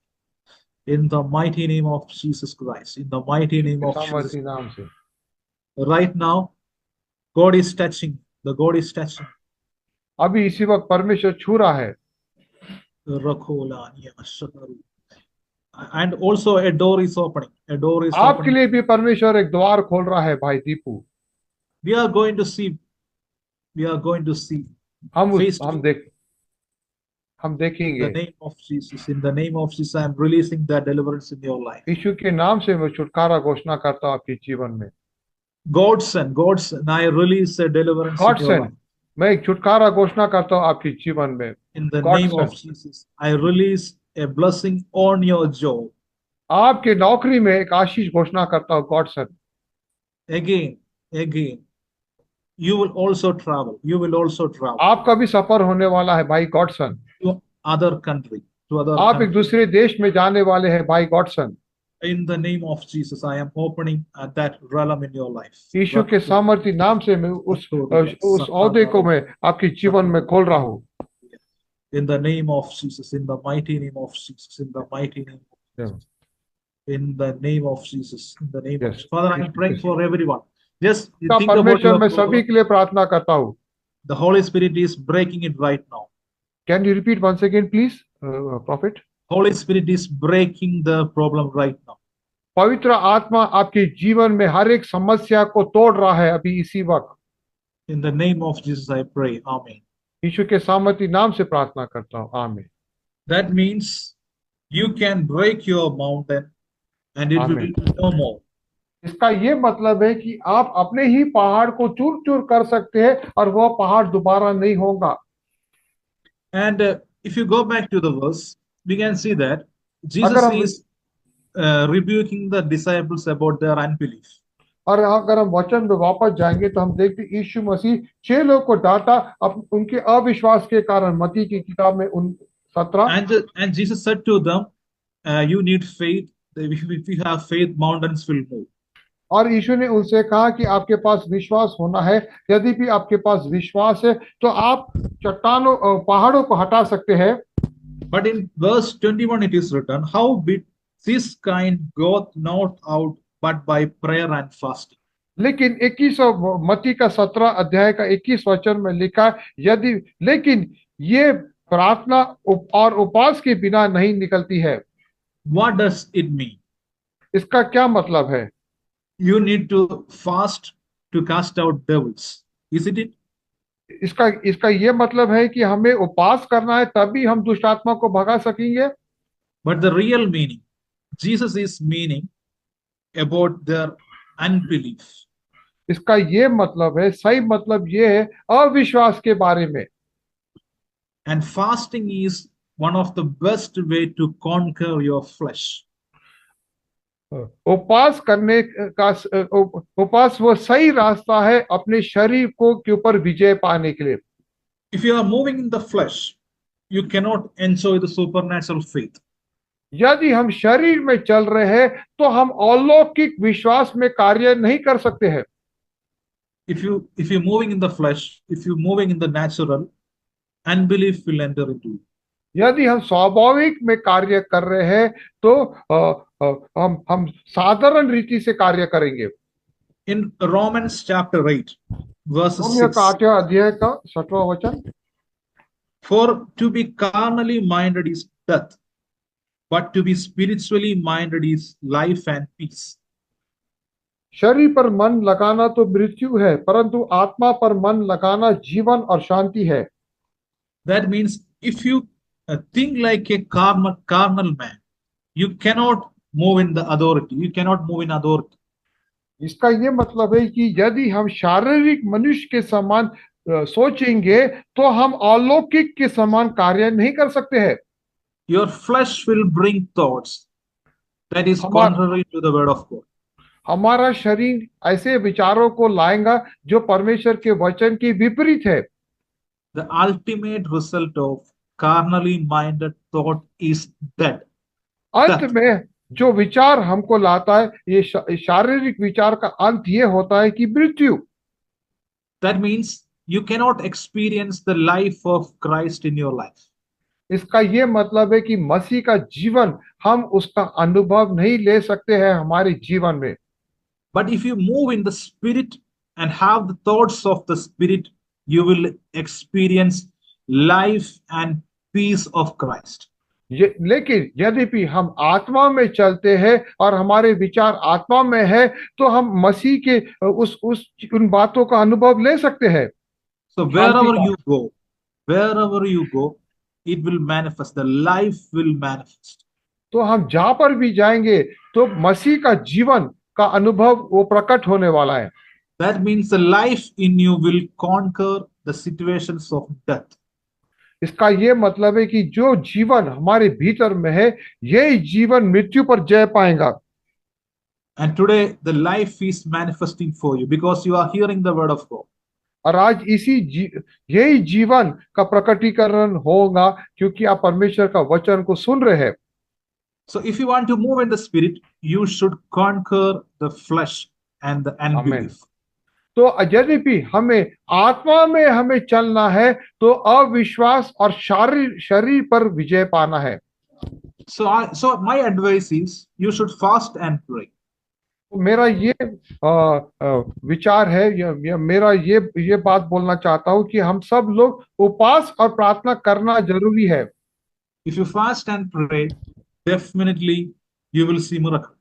In the mighty name of Jesus Christ, in the mighty name of Jesus. सामर्थी नाम से Right now, God is touching. The God is touching. अभी इसी वक्त परमेश्वर छू रहा है। Rakholania Shaharu. And also a door is opening. A door is आपके opening. लिए भी परमेश्वर एक द्वार खोल रहा है भाई Deepu. We are going to see. We are going to see. हम Face to face. In देखेंगे। the name of Jesus, in the name of Jesus, I am releasing that deliverance in your life. यीशु के नाम से मैं छुटकारा घोषणा करता हूँ आपके जीवन में। God's son, I release a deliverance God in your son, life. मैं एक छुटकारा घोषणा करता हूँ आपके जीवन में। In the God name son. of Jesus, I release a blessing on your job. आपके नौकरी में एक आशीष घोषणा करता हूँ God son. Again, you will also travel. You will also travel आपका भी सफर होने वाला है भाई God son. to other country, to other आप एक country. दूसरे देश में जाने वाले हैं भाई God son. In the name of Jesus, I am opening that realm in your life. यीशु के सामर्थी नाम से मैं उस औहदे को मैं आपके जीवन में खोल रहा हूँ। In the name of Jesus, in the mighty name of Jesus, in the mighty name of Jesus. In the name of Jesus, in the name of Yes. Jesus. Father, I'm praying for everyone. Just का think about परमेश्वर your मैं सभी problem. के लिए प्रार्थना करता हूँ। The Holy Spirit is breaking it right now. Can you repeat once again, please, prophet? Holy Spirit is breaking the problem right now. पवित्र आत्मा आपके जीवन में हर एक समस्या को तोड़ रहा है अभी इसी वक्त। In the name of Jesus, I pray. Amen. यीशु के सामर्थी नाम से प्रार्थना करता हूँ, आमीन। That means you can break your mountain and it will Amen. be no more. इसका ये मतलब है कि आप अपने ही पहाड़ को चूर चूर कर सकते हैं और वह पहाड़ दोबारा नहीं होगा। And if you go back to the verse, we can see that अगर Jesus हम is rebuking the disciples about their unbelief. अगर हम वचन में वापस जाएंगे तो हम देखते हैं यीशु मसीह चेलों को डांटा उनके अविश्वास के कारण, मत्ती की किताब में 17। And Jesus said to them, you need faith. If you have faith, mountains will move. और यीशु ने उनसे कहा कि आपके पास विश्वास होना है, यदि भी आपके पास विश्वास है तो आप चट्टानों पहाड़ों को हटा सकते हैं। But in verse 21 it is written, how bit this kind goeth not out but by prayer and fasting. लेकिन 21 मत्ती का 17 अध्याय का 21 वचन में लिखा, यदि लेकिन ये प्रार्थना और उपवास के बिना नहीं निकलती है। What does it mean? इसका क्या मतलब है? You need to fast to cast out devils, isn't it? इसका ये मतलब है कि हमें उपवास करना है तभी हम दुष्ट आत्मा को भगा सकेंगे। But the real meaning, Jesus is meaning about their unbelief. इसका ये मतलब है, सही मतलब ये है अविश्वास के बारे में। And fasting is one of the best way to conquer your flesh. उपवास करने का उपवास वो सही रास्ता है अपने शरीर को के ऊपर विजय पाने के लिए। If you are moving in the flesh, you cannot enjoy the supernatural faith. यदि हम शरीर में चल रहे हैं तो हम अलौकिक विश्वास में कार्य नहीं कर सकते हैं। If you're moving in the flesh, if you're moving in the natural, unbelief will enter into you. यदि हम स्वाभाविक में कार्य कर रहे हैं तो हम साधारण रीति से कार्य करेंगे। In Romans chapter 8, verse Romeo 6, का 8वां अध्याय का 7वां वचन, for to be carnally minded is death, but to be spiritually minded is life and peace. शरीर पर मन लगाना तो मृत्यु है, परंतु आत्मा पर मन लगाना जीवन और शांति है। That means if you think like a carnal man, you cannot move in the authority. You cannot move in authority. इसका ये मतलब है कि यदि हम शारीरिक मनुष्य के समान सोचेंगे तो हम अलौकिक के समान कार्य नहीं कर सकते हैं। Your flesh will bring thoughts that is contrary to the word of God. हमारा शरीर ऐसे विचारों को लाएगा जो परमेश्वर के वचन के विपरीत है। The ultimate result of carnally minded thought is death. अंत में जो विचार हमको लाता है, ये शारीरिक विचार का अंत ये होता है कि मृत्यु। That means you cannot experience the life of Christ in your life. इसका ये मतलब है कि मसीह का जीवन हम उसका अनुभव नहीं ले सकते हैं हमारे जीवन में। But if you move in the spirit and have the thoughts of the spirit, you will experience life and peace of Christ. लेकिन यदि भी हम आत्मा में चलते हैं और हमारे विचार आत्मा में है तो हम मसीह के उन बातों का अनुभव ले सकते हैं। So wherever you go, it will manifest. The life will manifest. तो हम जहां पर भी जाएंगे तो मसीह का जीवन का अनुभव वो प्रकट होने वाला है। That means the life in you will conquer the situations of death. इसका ये मतलब है कि जो जीवन हमारे भीतर में है, यही जीवन मृत्यु पर जय पाएगा। And today the life is manifesting for you because you are hearing the word of God. और आज यही जीवन का प्रकटीकरण होगा क्योंकि आप परमेश्वर का वचन को सुन रहे हैं। So if you want to move in the spirit, you should conquer the flesh and the unbelief. तो यदि भी हमें आत्मा में हमें चलना है तो अविश्वास और शरीर पर विजय पाना है। So my advice is you should fast and pray. मेरा ये विचार है, मेरा ये बात बोलना चाहता हूँ कि हम सब लोग उपवास और प्रार्थना करना जरूरी है। If you fast and pray, definitely you will see miracle.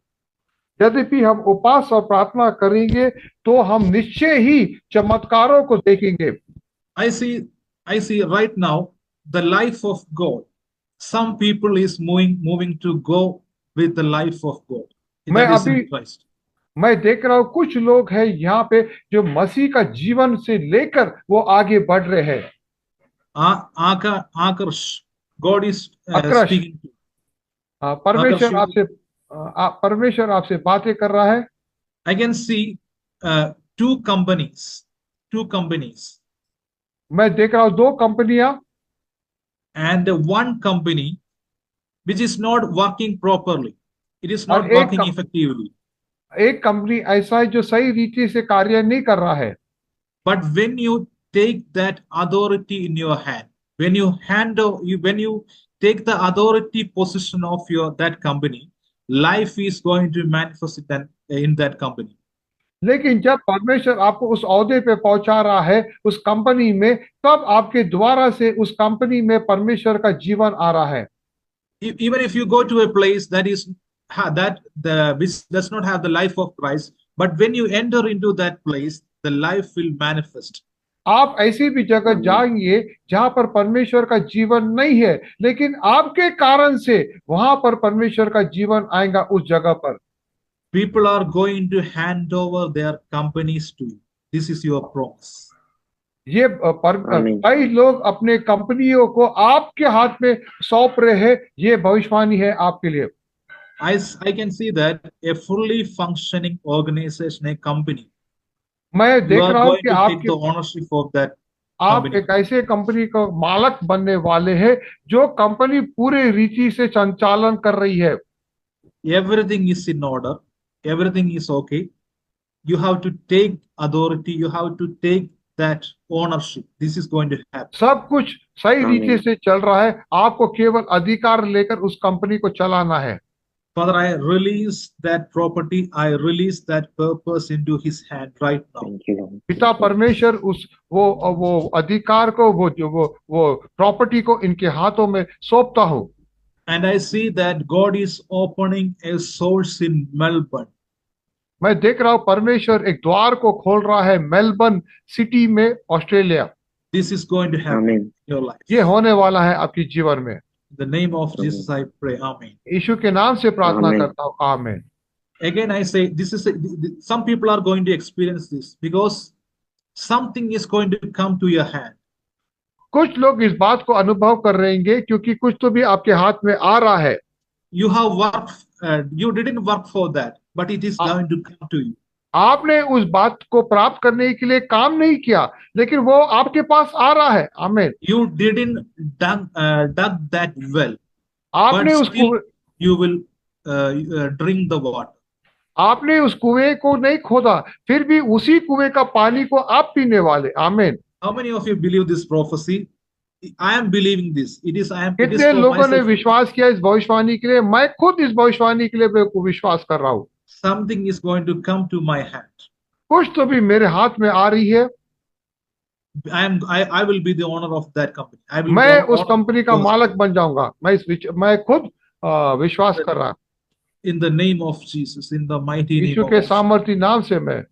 यदि भी हम उपवास और प्रार्थना करेंगे तो हम निश्चय ही चमत्कारों को देखेंगे। I see right now the life of God. Some people is moving to go with the life of God. That is in Christ. मैं देख रहा हूं कुछ लोग हैं यहाँ पे जो मसीह का जीवन से लेकर वो आगे बढ़ रहे हैं। Akarsh, God is आक्रश, speaking to you. Akarsh, परमेश्वर आपसे परमेश्वर आपसे बातें कर रहा है। I can see two companies, two companies, मैं देख रहा हूं दो कंपनियां, and one company which is not working properly. It is और not working effectively. एक कंपनी ऐसा है जो सही रीति से कार्य नहीं कर रहा है। But when you take that authority in your hand, when you take the authority position of your that company, life is going to manifest in that company. लेकिन जब परमेश्वर आपको उस ओहदे पे पहुंचा रहा है उस कंपनी में, तब आपके द्वारा से उस कंपनी में परमेश्वर का जीवन आ रहा है। Even if you go to a place that is that the which does not have the life of Christ, but when you enter into that place, the life will manifest. आप ऐसी भी जगह जाएंगे जहां पर परमेश्वर का जीवन नहीं है, लेकिन आपके कारण से वहां पर परमेश्वर का जीवन आएगा उस जगह पर। People are going to hand over their companies to you. This is your promise. कई लोग अपने कंपनियों को आपके हाथ में सौंप रहे हैं, ये भविष्यवाणी है आपके लिए। I can see that a fully functioning organization, a company, मैं you देख are रहा हूं going कि to take the ownership of that आप company. एक ऐसे कंपनी का मालक बनने वाले हैं जो कंपनी पूरे रीति से संचालन कर रही है। Everything is in order. Everything is okay. You have to take authority. You have to take that ownership. This is going to happen. सब कुछ सही रीति से चल रहा है, आपको केवल अधिकार लेकर उस कंपनी को चलाना है। Father, I release that property. I release that purpose into His hand right now. पिता परमेश्वर उस वो अधिकार को वो प्रॉपर्टी को इनके हाथों में सौंपता हूँ। And I see that God is opening a source in Melbourne. मैं देख रहा हूँ परमेश्वर एक द्वार को खोल रहा है मेलबर्न सिटी में, Australia. This is going to happen in your life. ये होने वाला है आपके जीवन में। In the name of Jesus, I pray. Amen. यीशु के नाम से प्रार्थना करता हूँ, आमीन। Again, I say this is some people are going to experience this because something is going to come to your hand. कुछ लोग इस बात को अनुभव कर रहेंगे क्योंकि कुछ तो भी आपके हाथ में आ रहा है। You have worked, you didn't work for that, but it is going to come to you. आपने उस बात को प्राप्त करने के लिए काम नहीं किया, लेकिन वो आपके पास आ रहा है, आमीन। You didn't dug that well, आपने but उस still you will drink the water. आपने उस कुएं को नहीं खोदा, फिर भी उसी कुएं का पानी को आप पीने वाले, आमीन। How many of you believe this prophecy? I am believing this. It is कितने for लोगों ने myself. विश्वास किया इस भविष्यवाणी के लिए? मैं खुद इस भविष्यवाणी के लिए विश्वास कर रहा हूँ। Something is going to come to my hand. कुछ तो भी मेरे हाथ में आ रही है। I will be the owner of that company. I will मैं be उस owner कंपनी का of those. मालिक बन जाऊंगा। मैं खुद विश्वास कर रहा हूँ। In the name of Jesus, in the mighty name Yeshu of के Jesus. सामर्थी नाम से मैं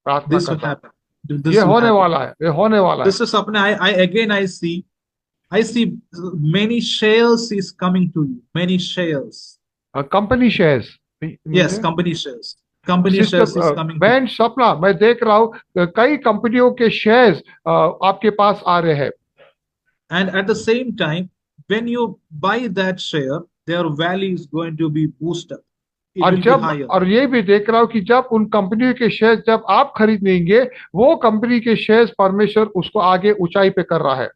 प्रार्थना This will करता हूँ। happen. This ये will होने happen. वाला है, ये होने वाला है। This is something I see many shares is coming to you. Many shares. Company shares, Yes, company shares. Company shares is coming to you. Band सपना, मैं देख रहा हूँ कई कंपनियों के शेयर्स आपके पास आ रहे हैं। And at the same time, when you buy that share, their value is going to be boosted. It will be higher. और ये भी देख रहा हूँ कि जब उन कंपनियों के शेयर जब आप खरीदेंगे, वो कंपनी के शेयर्स परमेश्वर उसको आगे ऊंचाई पे कर रहा है।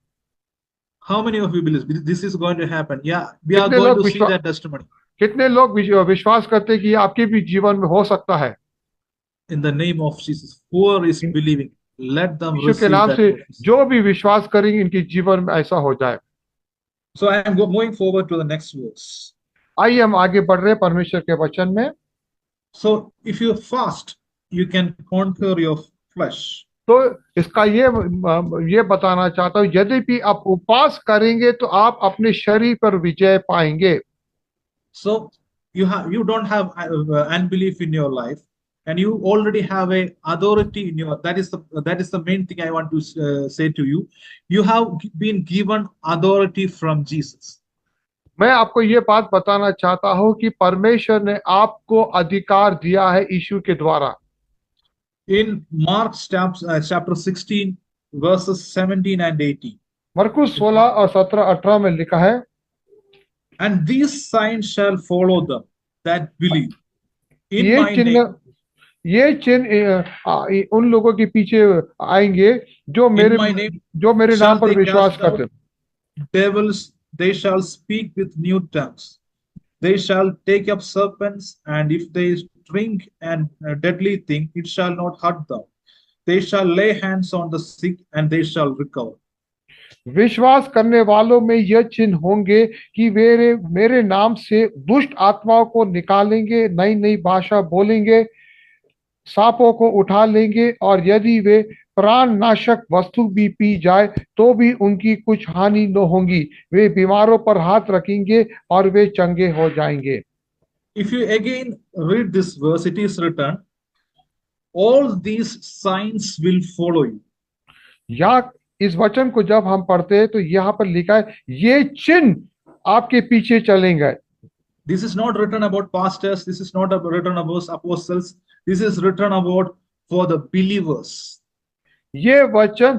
How many of you believe this is going to happen? Yeah, we are going to see that testimony. कितने लोग विश्वास करते हैं कि आपके भी जीवन में हो सकता है? In the name of Jesus, whoever is believing, let them यीशु के receive नाम that से prophecy. जो भी विश्वास करेंगे इनके जीवन में ऐसा हो जाए। So I am moving forward to the next verse. आइए हम आगे बढ़ रहे हैं परमेश्वर के वचन में। So if you fast, you can conquer your flesh. तो इसका ये बताना चाहता हूँ, यद्यपि आप उपवास करेंगे तो आप अपने शरीर पर विजय पाएंगे। So you don't have unbelief in your life, and you already have a authority in your. That is the main thing I want to say to you. You have been given authority from Jesus. मैं आपको ये बात बताना चाहता हूँ कि परमेश्वर ने आपको अधिकार दिया है यीशु के द्वारा। In Mark chapter 16, verses 17 and 18. मरकुस 16 और 17 18 में लिखा है, And these signs shall follow them that believe. In ये my name, चिन्ह ये चिन्ह उन लोगों के पीछे आएंगे जो in my name मेरे नाम shall पर they विश्वास cast करते out devils, they shall speak with new tongues. They shall take up serpents, and if they drink and deadly thing, it shall not hurt them. They shall lay hands on the sick, and they shall recover. विश्वास करने वालों में यह चिन्ह होंगे कि वे मेरे नाम से दुष्ट आत्माओं को निकालेंगे, नई नई भाषा बोलेंगे, सांपों को उठा लेंगे, और यदि वे प्राण नाशक वस्तु भी पी जाए तो भी उनकी कुछ हानि न होगी। वे बीमारों पर हाथ रखेंगे और वे चंगे हो जाएंगे। If you again read this verse, it is written, all these signs will follow you. या इस वचन को जब हम पढ़ते हैं तो यहाँ पर लिखा है, ये चिन्ह आपके पीछे चलेंगे। This is not written about pastors. This is not written about apostles. This is written about for the believers. ये वचन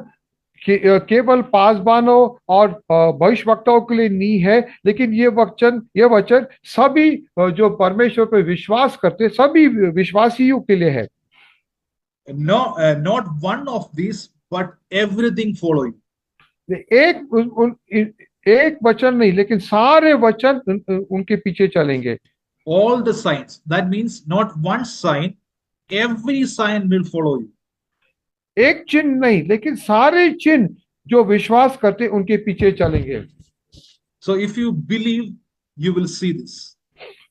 केवल पासवानों और भविष्यवक्ताओं के लिए नहीं है, लेकिन ये वचन सभी जो परमेश्वर पर विश्वास करते सभी विश्वासियों के लिए है। No, not one of these, but everything follow you. एक वचन नहीं, लेकिन सारे वचन उनके पीछे चलेंगे। All the signs. That means not one sign, every sign will follow you. एक चिन्ह नहीं, लेकिन सारे चिन्ह जो विश्वास करते उनके पीछे चलेंगे। So if you believe, you will see this.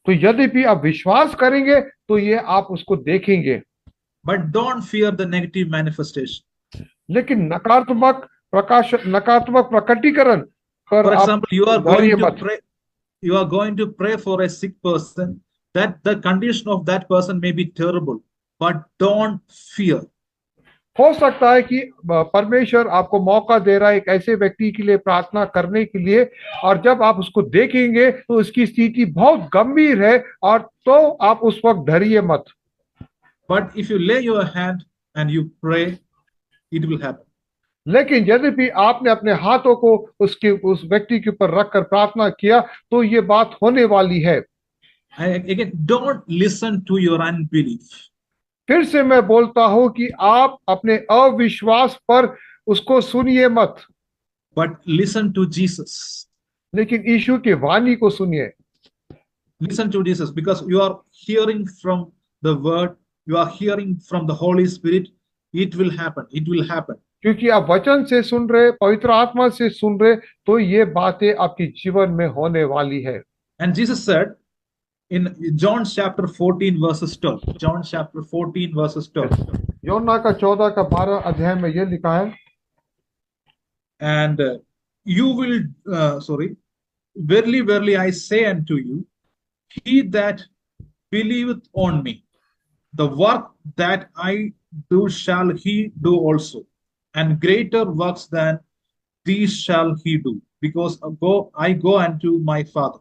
तो यद्यपि आप विश्वास करेंगे तो ये आप उसको देखेंगे। But don't fear the negative manifestation. लेकिन नकारात्मक प्रकटीकरण पर For example, you are going to मत। pray. You are going to pray for a sick person. That the condition of that person may be terrible, but don't fear. हो सकता है कि परमेश्वर आपको मौका दे रहा है एक ऐसे व्यक्ति के लिए प्रार्थना करने के लिए, और जब आप उसको देखेंगे तो उसकी स्थिति बहुत गंभीर है, और तो आप उस वक्त डरिए मत। But if you lay your hand and you pray, it will happen. लेकिन यद्यपि आपने अपने हाथों को उस व्यक्ति के ऊपर रखकर प्रार्थना किया तो ये बात होने वाली है। Again, don't listen to your unbelief. फिर से मैं बोलता हूं कि आप अपने अविश्वास पर उसको सुनिए मत, but listen to Jesus. लेकिन यीशु की वाणी को सुनिए। Listen to Jesus, because you are hearing from the word, you are hearing from the Holy Spirit. It will happen. It will happen. क्योंकि आप वचन से सुन रहे, पवित्र आत्मा से सुन रहे, तो ये बातें आपके जीवन में होने वाली है। And Jesus said in John chapter 14 verses 12. John chapter 14 verses 12. यूहन्ना का 14 का 12 अध्याय में ये लिखा है, and you will verily verily I say unto you, he that believeth on me, the work that I do shall he do also, and greater works than these shall he do, because I go unto my Father.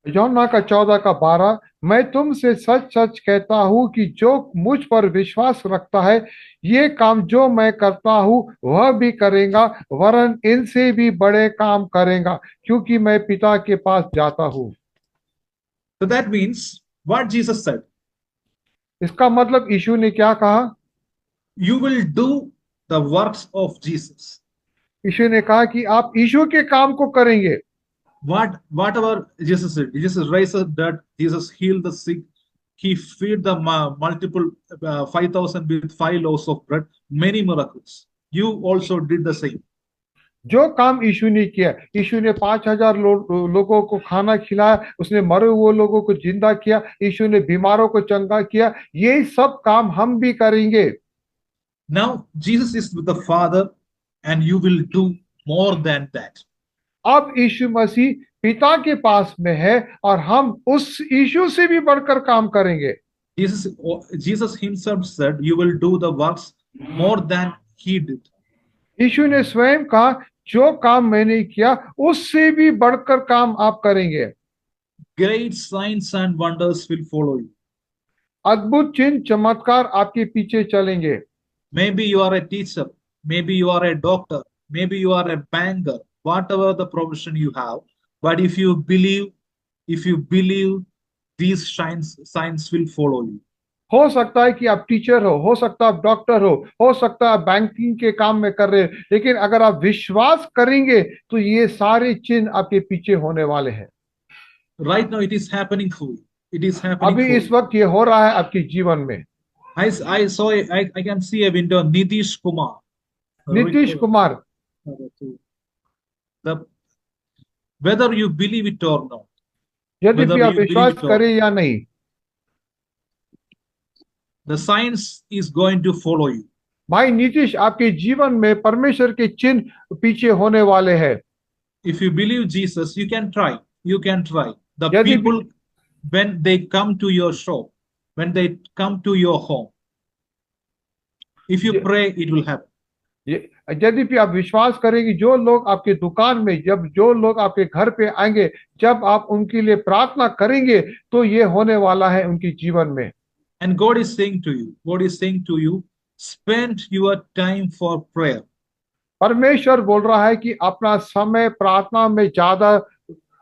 यूहन्ना का 14 का 12, मैं तुमसे सच सच कहता हूं कि जो मुझ पर विश्वास रखता है, ये काम जो मैं करता हूं वह भी करेगा, वरन इनसे भी बड़े काम करेगा, क्योंकि मैं पिता के पास जाता हूं। So that means what Jesus said. इसका मतलब यीशु ने क्या कहा? You will do the works of Jesus. यीशु ने कहा कि आप यीशु के काम को करेंगे। Whatever Jesus did, Jesus raised the dead, Jesus healed the sick, he fed the multiple 5,000 with 5 loaves of bread, many miracles. You also did the same. जो काम यीशु ने किया, यीशु ने 5,000 लोगों को खाना खिलाया, उसने मरे हुए लोगों को जिंदा किया, यीशु ने बीमारों को चंगा किया, ये सब काम हम भी करेंगे। Now Jesus is with the Father and you will do more than that. अब यीशु मसीह पिता के पास में है और हम उस यीशु से भी बढ़कर काम करेंगे। Jesus himself said, you will do the works more than he did. यीशु ने स्वयं कहा, जो काम मैंने किया उससे भी बढ़कर काम आप करेंगे। Great signs and wonders will follow you. अद्भुत चिन्ह चमत्कार आपके पीछे चलेंगे। Maybe you are a teacher, maybe you are a doctor, maybe you are a banker, whatever the profession you have. But if you believe, these signs will follow you. हो सकता है कि आप टीचर हो सकता है आप डॉक्टर हो सकता है आप बैंकिंग के काम में कर रहे हो, लेकिन अगर आप विश्वास करेंगे तो ये सारे चिन्ह आपके पीछे होने वाले हैं। Right now, it is happening for you. It is happening अभी for इस you. वक्त ये हो रहा है आपके जीवन में। I can see a window. Nitish Kumar. Nitish Kumar, The whether you believe it or not, यदि whether भी आप you believe विश्वास it or करें not, या नहीं, the signs is going to follow you. भाई नीतीश, आपके जीवन में परमेश्वर के चिन्ह पीछे होने वाले हैं। If you believe Jesus, you can try. You can try. The यदि भी people, when they come to your shop, when they come to your home, if you pray, it will happen. यदि भी आप विश्वास करेंगे, जो लोग आपके दुकान में, जब जो लोग आपके घर पे आएंगे, जब आप उनके लिए प्रार्थना करेंगे तो ये होने वाला है उनके जीवन में। And God is saying to you, spend your time for prayer. परमेश्वर बोल रहा है कि अपना समय प्रार्थना में ज्यादा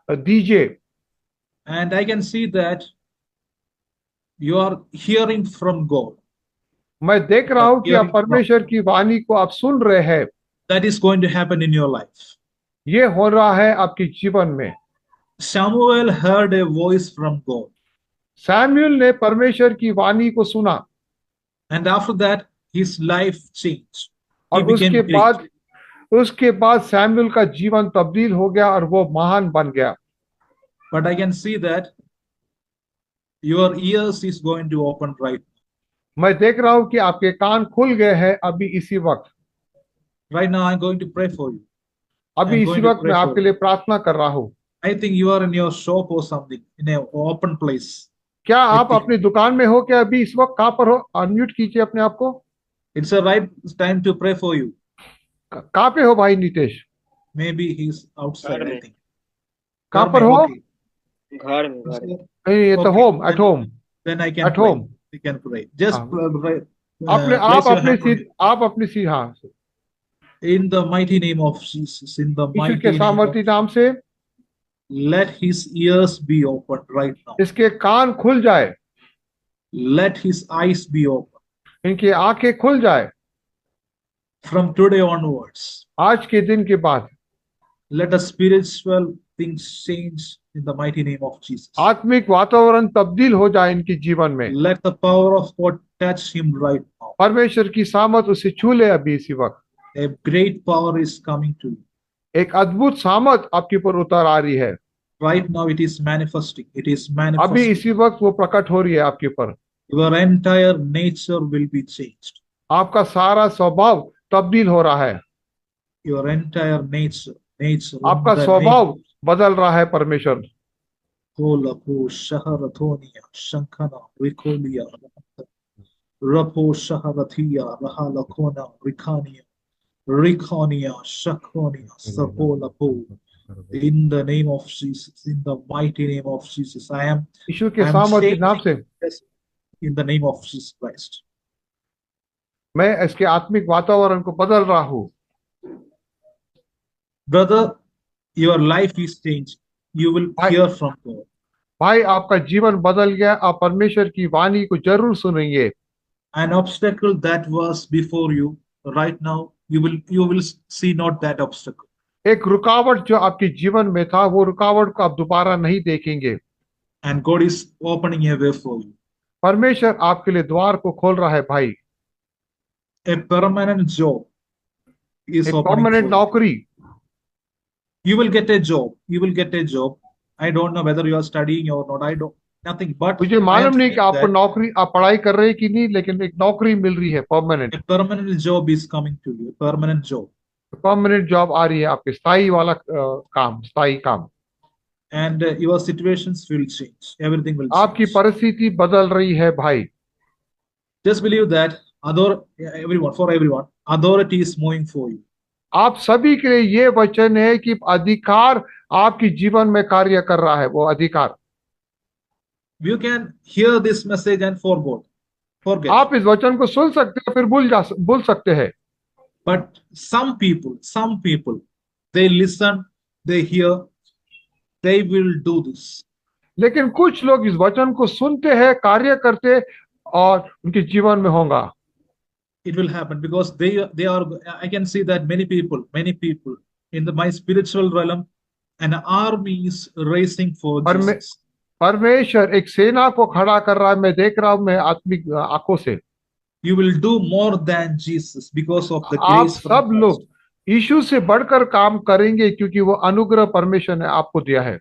दीजिए। And I can see that you are hearing from God. मैं देख रहा हूं कि आप परमेश्वर की वाणी को आप सुन रहे हैं। That is going to happen in your life. ये हो रहा है आपके जीवन में। Samuel heard a voice from God. Samuel ने परमेश्वर की वाणी को सुना And after that, his life changed. He और became great. उसके बाद सैमुएल का जीवन तब्दील हो गया और वो महान बन गया। But I can see that your ears is going to open right now. मैं देख रहा हूं कि आपके कान खुल गए हैं अभी इसी वक्त। Right now, I'm going to pray for you. अभी I'm इसी going to वक्त pray मैं for आपके you. लिए प्रार्थना कर रहा हूं। I think you are in your shop or something, in an open place. क्या I आप think अपनी दुकान में हो? क्या अभी इस वक्त कहाँ पर हो? अनम्यूट कीजिए अपने आप को। it's a right time to pray for you. कहाँ पे हो भाई Nitesh? Maybe he's outside, I think. कहाँ घर पर में, हो? okay. घर में नहीं, ये तो Okay, home, at home, then I can at pray. Home. We can pray. Just हाँ, pray, अपने place your hand on आप अपनी सी, हाँ, in the mighty name of Jesus. In the ईश्वर के mighty name of, सामर्थी नाम से let his ears be open right now. इसके कान खुल जाए, Let his eyes be open. इनकी आंखें खुल जाए। From today onwards, आज के दिन के बाद let the spiritual things change in the mighty name of Jesus. आत्मिक वातावरण तब्दील हो जाए इनके जीवन में। Let the power of God touch him right now. परमेश्वर की सामर्थ उसे छू ले अभी इसी वक्त। A great power is coming to you. एक अद्भुत सामर्थ आपके ऊपर उतर आ रही है। Right now it is manifesting. It is अभी manifesting. इसी वक्त वो प्रकट हो रही है आपके ऊपर। Your entire nature will be changed. आपका सारा स्वभाव तब्दील हो रहा है। Your entire nature. आपका स्वभाव बदल रहा है परमेश्वर। Kolapo Shaharathonia Shankana Rikolia Rapo Shaharathia Rahalakona Rikonia Shakonia Sapolapo. In the name of Jesus, in the mighty name of Jesus, I am ईश्वर के सामर्थी नाम से in the name of Jesus Christ. मैं इसके आत्मिक वातावरण को बदल रहा हूँ। Brother, your life is changed. You will hear from God. भाई, आपका जीवन बदल गया। आप परमेश्वर की वाणी को जरूर सुनेंगे। An obstacle that was before you, right now, you will see not that obstacle. एक रुकावट जो आपके जीवन में था, वो रुकावट को आप दोबारा नहीं देखेंगे। And God is opening a way for you. परमेश्वर आपके लिए द्वार को खोल रहा है भाई। A permanent job is एक opening for परमानेंट you. नौकरी, You will get a job. You will get a job. I don't know whether you are studying or not. I don't nothing. But मुझे I am मालूम नहीं saying कि आपको that नौकरी, आप पढ़ाई कर रहे हैं कि नहीं, लेकिन एक नौकरी मिल रही है permanent. a permanent job is coming to you. A permanent job. Permanent job आ रही है आपके, स्थायी वाला काम, स्थायी काम। And your situations will change. Everything will आपकी change. परिस्थिति बदल रही है भाई। Just believe that for everyone, authority is moving for you. आप सभी के लिए ये वचन है कि अधिकार आपके जीवन में कार्य कर रहा है। वो अधिकार You can hear this message and forget. आप इस वचन को सुन सकते हो फिर भूल सकते हैं, But some people, they listen, they hear, they will do this. लेकिन कुछ लोग इस वचन को सुनते हैं, कार्य करते और उनके जीवन में होगा। It will happen because they are. I can see that many people in my spiritual realm, an army is racing for Parme Jesus. परमेश्वर एक सेना को खड़ा कर रहा है, मैं देख रहा हूं मैं आत्मिक आंखों से। You will do more than Jesus because of the आप grace from सब Christ. लोग यीशु से बढ़कर काम करेंगे क्योंकि वो अनुग्रह परमेश्वर ने आपको दिया है।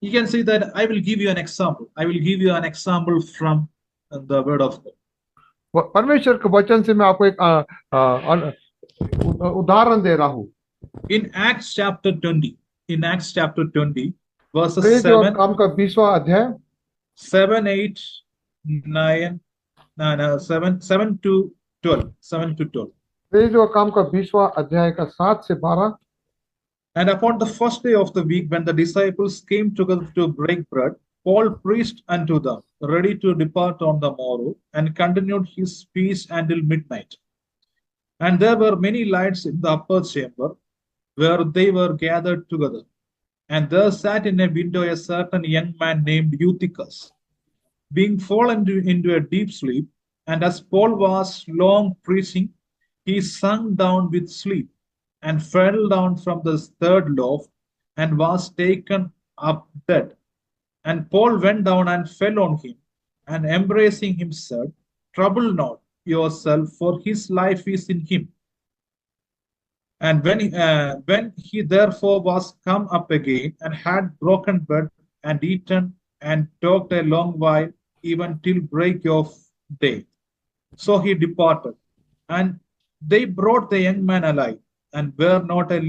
You can see that I will give you an example. I will give you an example from the word of God. परमेश्वर के वचन से मैं आपको एक उदाहरण दे रहा हूं। In Acts chapter 20, verses प्रेरित और 7, काम का 20वां अध्याय 7, 8, 9, no, 7 to 12. 7 to 12. प्रेरित और काम का 20वां अध्याय का 7 से 12। And upon the first day of the week, when the disciples came together to break bread, Paul preached unto them, ready to depart on the morrow, and continued his speech until midnight. And there were many lights in the upper chamber, where they were gathered together. And there sat in a window a certain young man named Eutychus, being fallen into a deep sleep. And as Paul was long preaching, he sunk down with sleep, and fell down from the third loft, and was taken up dead. And Paul went down and fell on him, and embracing him said, Trouble not yourself, for his life is in him. And when he therefore was come up again, and had broken bread, and eaten, and talked a long while, even till break of day, so he departed. And they brought the young man alive, and were not a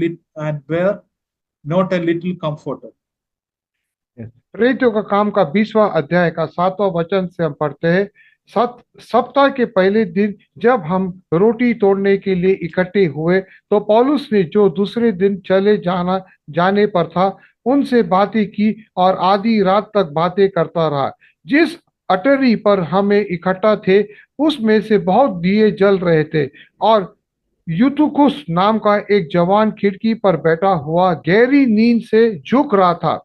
little comforted. प्रेरितों का काम का 20वां अध्याय का 7वां वचन से हम पढ़ते हैं। सप्ताह के पहले दिन जब हम रोटी तोड़ने के लिए इकट्ठे हुए, तो पौलुस ने जो दूसरे दिन चले जाने पर था उनसे बातें की और आधी रात तक बातें करता रहा। जिस अटरी पर हमें इकट्ठा थे उसमें से बहुत दिए जल रहे थे, और यूतुकुस नाम का एक जवान खिड़की पर बैठा हुआ गहरी नींद से झुक रहा था।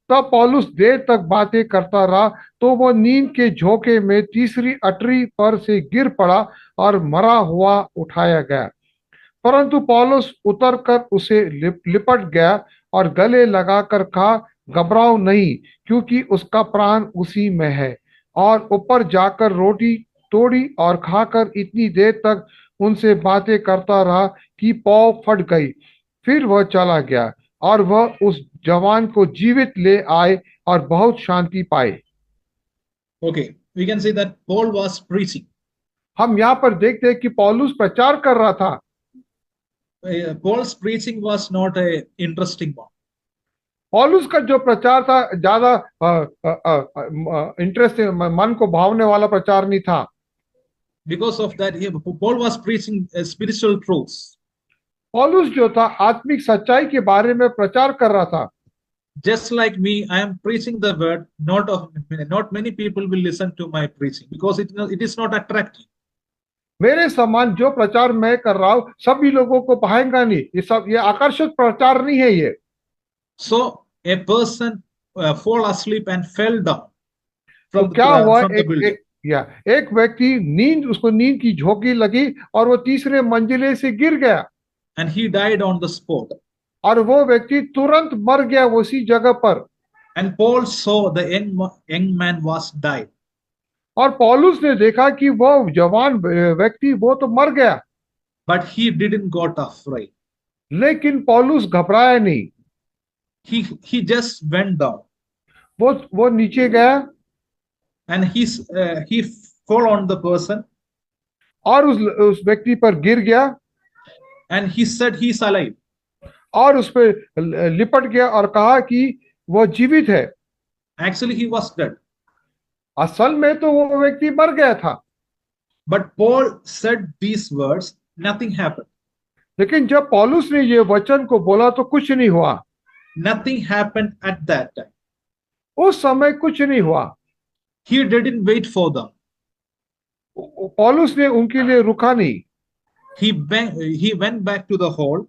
तब पौलुस देर तक बातें करता रहा, तो वो नींद के झोंके में तीसरी अटरी पर से गिर पड़ा और मरा हुआ उठाया गया। परंतु पौलुस उतरकर उसे लिपट गया और गले लगाकर कहा, घबराओ नहीं, क्योंकि उसका प्राण उसी में है। और ऊपर जाकर रोटी तोड़ी और खाकर इतनी देर तक उनसे बातें करता रहा कि पौ फट गई। फिर वह चला गया और वह उस जवान को जीवित ले आए और बहुत शांति पाए। Okay, we can see that Paul was preaching. हम यहाँ पर देखते हैं कि पौलुस प्रचार कर रहा था। Paul's preaching was not a interesting one. पौलुस का जो प्रचार था ज्यादा इंटरेस्टिंग, मन को भावने वाला प्रचार नहीं था। Because of that, Paul was preaching spiritual truths. पौलुस जो था आत्मिक सच्चाई के बारे में प्रचार कर रहा था। Just like me, I am preaching the word. Not many people will listen to my preaching because it is not attractive. मेरे समान जो प्रचार मैं कर रहा हूँ सभी लोगों को पाएगा नहीं, ये आकर्षक प्रचार नहीं है ये। So a person fall asleep and fell down तो क्या हुआ, एक व्यक्ति उसको नींद की झोंकी लगी और वो तीसरे मंजिले से गिर गया। And he died on the spot. और वो व्यक्ति तुरंत मर गया उसी जगह पर। And Paul saw the young man was died. और पौलुस ने देखा कि वो जवान व्यक्ति वो तो मर गया। But he didn't got afraid. लेकिन पौलुस घबराया नहीं। He just went down. वो नीचे गया। And he fall on the person. और उस व्यक्ति पर गिर गया। And he said he's alive. और उस पे लिपट गया और कहा कि वो जीवित है। Actually he was dead. असल में तो वो व्यक्ति मर गया था। But Paul said these words, nothing happened. लेकिन जब पौलुस ने ये वचन को बोला तो कुछ नहीं हुआ। Nothing happened at that time. उस समय कुछ नहीं हुआ। He didn't wait for them. पौलुस ने उनके लिए रुका नहीं। He went back to the hall,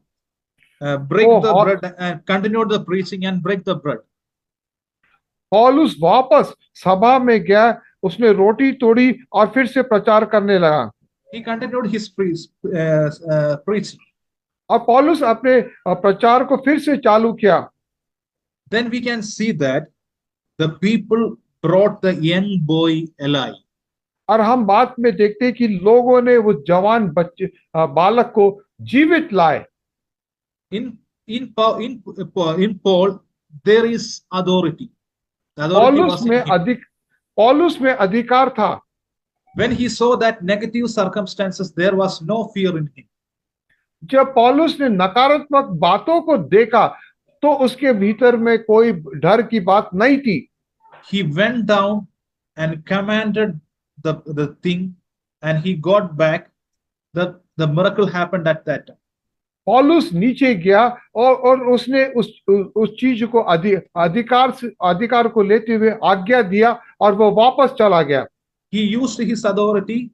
break वो the hall bread, and continued the preaching and break the bread. पौलुस वापस सभा में गया, उसने रोटी तोड़ी और फिर से प्रचार करने लगा। He continued his preaching. और पौलुस अपने प्रचार को फिर से चालू किया। Then we can see that the people brought the young boy alive. और हम बात में देखते हैं कि लोगों ने वो जवान बच्चे बालक को जीवित लाए। In Paul there is authority. The authority was in him. पौलुस में अधिकार था। When he saw that negative circumstances, there was no fear in him. जब पौलुस ने नकारात्मक बातों को देखा तो उसके भीतर में कोई डर की बात नहीं थी। He went down and commanded the thing, and he got back. The miracle happened at that time. पौलुस नीचे गया और उसने उस चीज को अधिकार को लेते हुए आज्ञा दिया और वो वापस चला गया। He used his authority.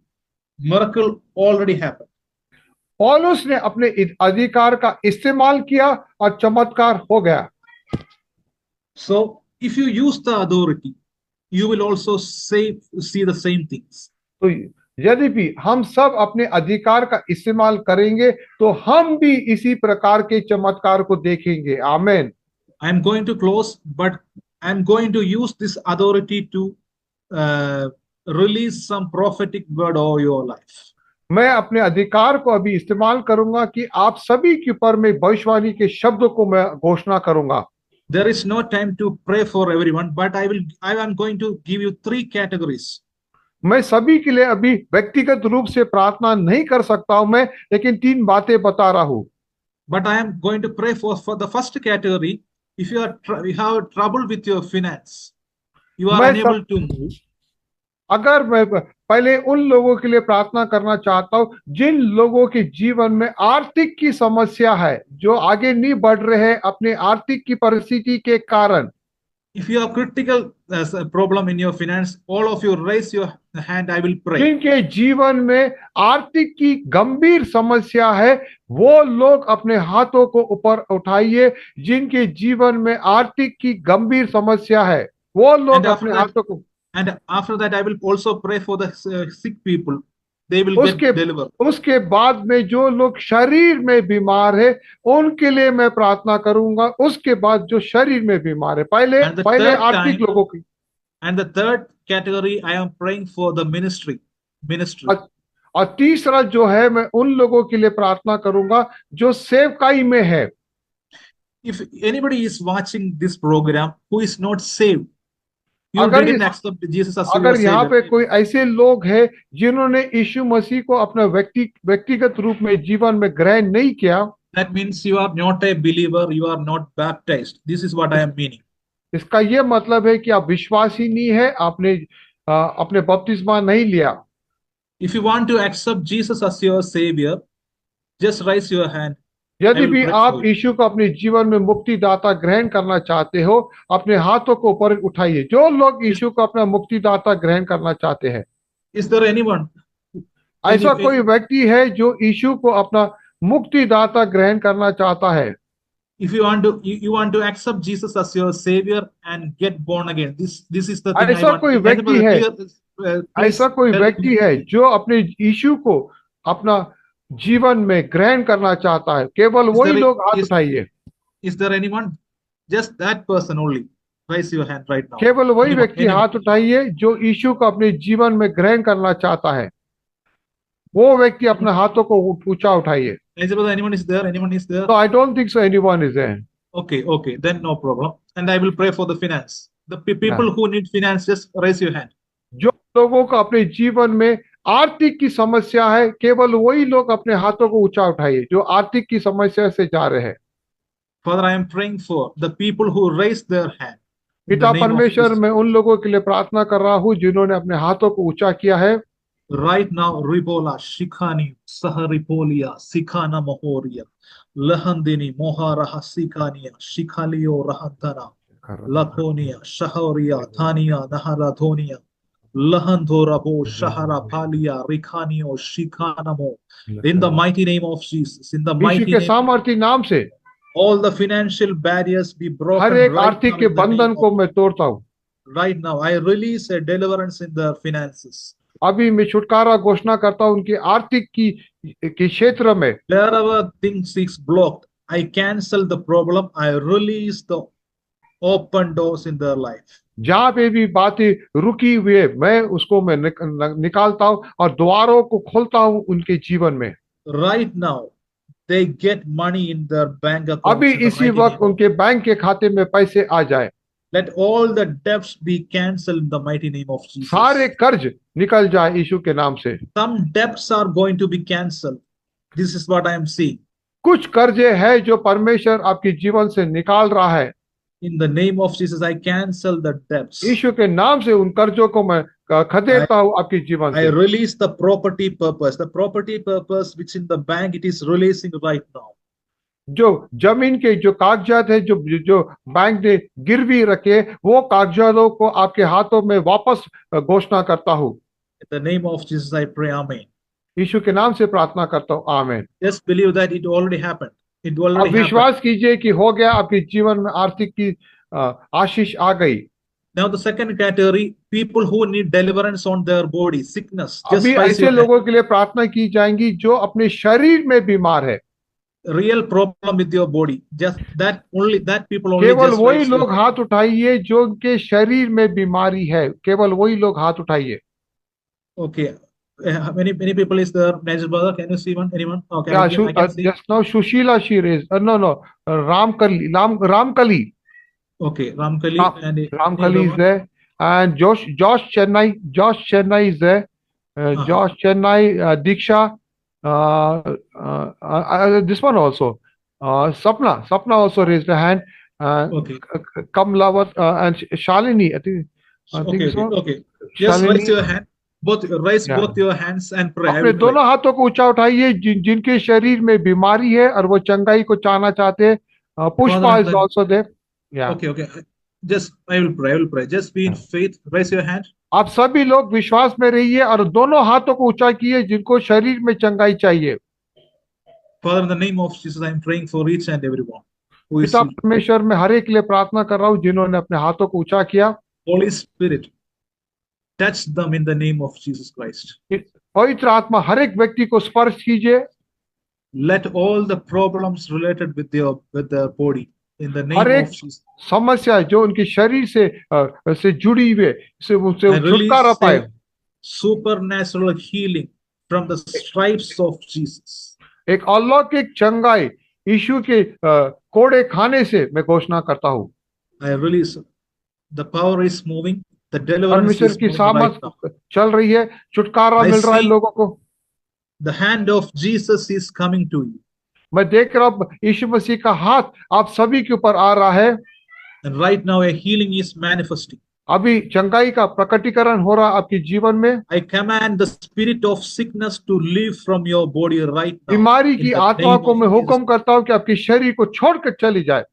Miracle already happened. पौलुस ने अपने अधिकार का इस्तेमाल किया और चमत्कार हो गया। So if you use the authority, you will also see the same things. तो यदि भी हम सब अपने अधिकार का इस्तेमाल करेंगे तो हम भी इसी प्रकार के चमत्कार को देखेंगे। आमीन। I am going to close, but I am going to use this authority to release some prophetic word over your life. मैं अपने अधिकार को अभी इस्तेमाल करूंगा कि आप सभी के ऊपर में भविष्यवाणी के शब्दों को मैं घोषणा करूंगा। There is no time to pray for everyone, but I am going to give you 3 categories. मैं सभी के लिए अभी व्यक्तिगत रूप से प्रार्थना नहीं कर सकता हूं मैं, लेकिन 3 बातें बता रहा हूं। But I am going to pray for the first category. If you have trouble with your finance, you are unable to move. अगर मैं पहले उन लोगों के लिए प्रार्थना करना चाहता हूं जिन लोगों के जीवन में आर्थिक की समस्या है, जो आगे नहीं बढ़ रहे हैं अपने आर्थिक की परिस्थिति के कारण। If you have critical problem in your finance, all of you raise your hand. I will pray. जिनके जीवन में आर्थिक की गंभीर समस्या है वो लोग अपने हाथों को ऊपर उठाइए। जिनके जीवन में आर्थिक की गंभीर समस्या है वो लोग अपने हाथों को। And after that, I will also pray for the sick people. They will get delivered. उसके बाद में जो लोग शरीर में बीमार है उनके लिए मैं प्रार्थना करूंगा। उसके बाद जो शरीर में बीमार है, पहले आर्थिक लोगों की। And the third category, I am praying for the ministry. और तीसरा जो है मैं उन लोगों के लिए प्रार्थना करूंगा जो सेवकाई में है। If anybody is watching this program who is not saved, अगर यहाँ पे कोई ऐसे लोग हैं जिन्होंने यीशु मसीह को अपना व्यक्तिगत रूप में जीवन में ग्रहण नहीं किया, that means you are not a believer, you are not baptized. This is what I am meaning. इसका ये मतलब है कि आप विश्वासी नहीं है, आपने अपने बपतिस्मा नहीं लिया। If you want to accept Jesus as your savior, just raise your hand. यदि भी आप यीशु को अपने जीवन में मुक्तिदाता ग्रहण करना चाहते हो, अपने हाथों को ऊपर उठाइए। जो लोग यीशु को अपना मुक्तिदाता ग्रहण करना चाहते हैं। Is there anyone? ऐसा कोई व्यक्ति है जो यीशु को अपना मुक्तिदाता ग्रहण करना चाहता है? If you want to accept Jesus as your savior and get born again, this is the thing. ऐसा कोई व्यक्ति है, ऐसा कोई व्यक्ति है जो अपने यीशु को अपना जीवन में ग्रहण करना चाहता है? केवल वही लोग हाथ उठाइए। Is there anyone? Just that person only. Raise your hand right now. केवल वही व्यक्ति हाथ उठाइए जो यीशु को अपने जीवन में ग्रहण करना चाहता है। वो व्यक्ति अपने हाथों को ऊंचा उठाइए। Anyone is there? Anyone is there? No, I don't think so. Anyone is there. Okay. Then no problem. And I will pray for the finance. The people who need finance, just raise your hand. जो लोगों को अपने जीवन में आर्थिक की समस्या है, केवल वही लोग अपने हाथों को ऊंचा उठाइए जो आर्थिक की समस्या से जा रहे हैं। Father, I am praying for the people who raised their hand. पिता परमेश्वर, मैं उन लोगों के लिए प्रार्थना कर रहा हूँ जिन्होंने अपने हाथों को ऊंचा किया है। Right now, Ribola, Shikani, Saharipolia, Sikana Mohoria, Lahandini, Moharaha Sikania, Shikalio Rahantana, Lakonia, Shahoria, Tania, Naharathonia, Lahandorabo, Shahara, Palia, Rikanio, Shikanamo. In the mighty name of Jesus, in the Yeshu mighty के name, सामर्थी नाम से all the financial barriers be her broken एक right आर्थिक now के in the name बंधन को of मैं तोड़ता हूँ। right now. I release a deliverance in their finances. अभी मैं छुटकारा घोषणा करता हूँ उनकी आर्थिक की क्षेत्र में। Wherever things is blocked, I cancel the problem. I release the open doors in their life. जहां पे भी बातें रुकी हुई है मैं उसको मैं निकालता हूं और द्वारों को खोलता हूं उनके जीवन में। Right now, they get money in their bank अभी accounts in the इसी mighty वक्त name of. उनके बैंक के खाते में पैसे आ जाए। Let all the debts be cancelled in the mighty name of सारे Jesus. कर्ज निकल जाए यीशु के नाम से। Some debts are going to be cancelled. This is what I am seeing. कुछ कर्जे है जो परमेश्वर आपके जीवन से निकाल रहा है। In the name of Jesus, I cancel the debts. यीशु के नाम से उन कर्जों को मैं खदेड़ता हूं आपके जीवन I से। release the property purpose. The property purpose which in the bank it is releasing right now. जो जमीन के जो कागजात है जो जो बैंक ने गिरवी रखे वो कागजातों को आपके हाथों में वापस घोषणा करता हूं। In the name of Jesus, I pray, Amen. यीशु के नाम से प्रार्थना करता हूं, आमीन। Just believe that it already happened. It अब already happened. विश्वास कीजिए कि हो गया, आपके जीवन में आर्थिक की आशीष आ गई। Now the second category, people who need deliverance on their body, sickness. Just अभी raise ऐसे your hand. लोगों के लिए प्रार्थना की जाएंगी जो अपने शरीर में बीमार है। Real problem with your body. Just that only that people only केवल just वही raise your लोग hand. हाथ उठाइए जो उनके शरीर में बीमारी है, केवल वही लोग हाथ उठाइए। Okay. Many people is there. Najib brother, can you see anyone? Okay, I can see. Just now Sushila she raised, no, Ramkali Okay, Ramkali and any Ramkali other is one? there, and Josh Chennai is there, Josh Chennai, Diksha, this one also, Sapna also raised a hand, Okay. Kamlawat and Shalini, I think Okay, so. okay. Just raise your hand. Raise Yeah. both your hands and pray. I अपने will pray. दोनों हाथों को ऊंचा उठाइए जिनके शरीर में बीमारी है और वो चंगाई को चाहना चाहते हैं। Pushpa Father, is also there. या Okay. Just I will pray. Just be in faith. Raise your hand. आप सभी लोग विश्वास में रहिए और दोनों हाथों को ऊंचा किए जिनको शरीर में चंगाई चाहिए। Father, in the name of Jesus, I am praying for each and everyone who is पिता परमेश्वर में हर एक के लिए प्रार्थना कर रहा हूँ जिन्होंने अपने हाथों को ऊंचा किया। Holy Spirit. Touch them in the name of Jesus Christ. पवित्र आत्मा हर एक व्यक्ति को स्पर्श कीजिए। Let all the problems related with their body in the name हर एक of Jesus. समस्या जो उनके शरीर से जुड़ी हुई है से उनसे I छुटकारा release पाए। a supernatural healing from the stripes of Jesus. एक अलौकिक चंगाई यीशु के कोड़े खाने से मैं घोषणा करता हूँ। I release the power is moving. The deliverance परमेश्वर is की moving right सामर्थ now. चल रही है, छुटकारा I मिल रहा है see- लोगों को। The hand of Jesus is coming to you. मैं देख रहा हूँ यीशु मसीह का हाथ आप सभी के ऊपर आ रहा है। And right now a healing is manifesting. अभी चंगाई का प्रकटीकरण हो रहा है आपके जीवन में। I command the spirit of sickness to leave from your body right now. बीमारी In की the आत्मा name को of मैं Jesus. हुक्म करता हूँ कि आपके शरीर को छोड़कर चली जाए।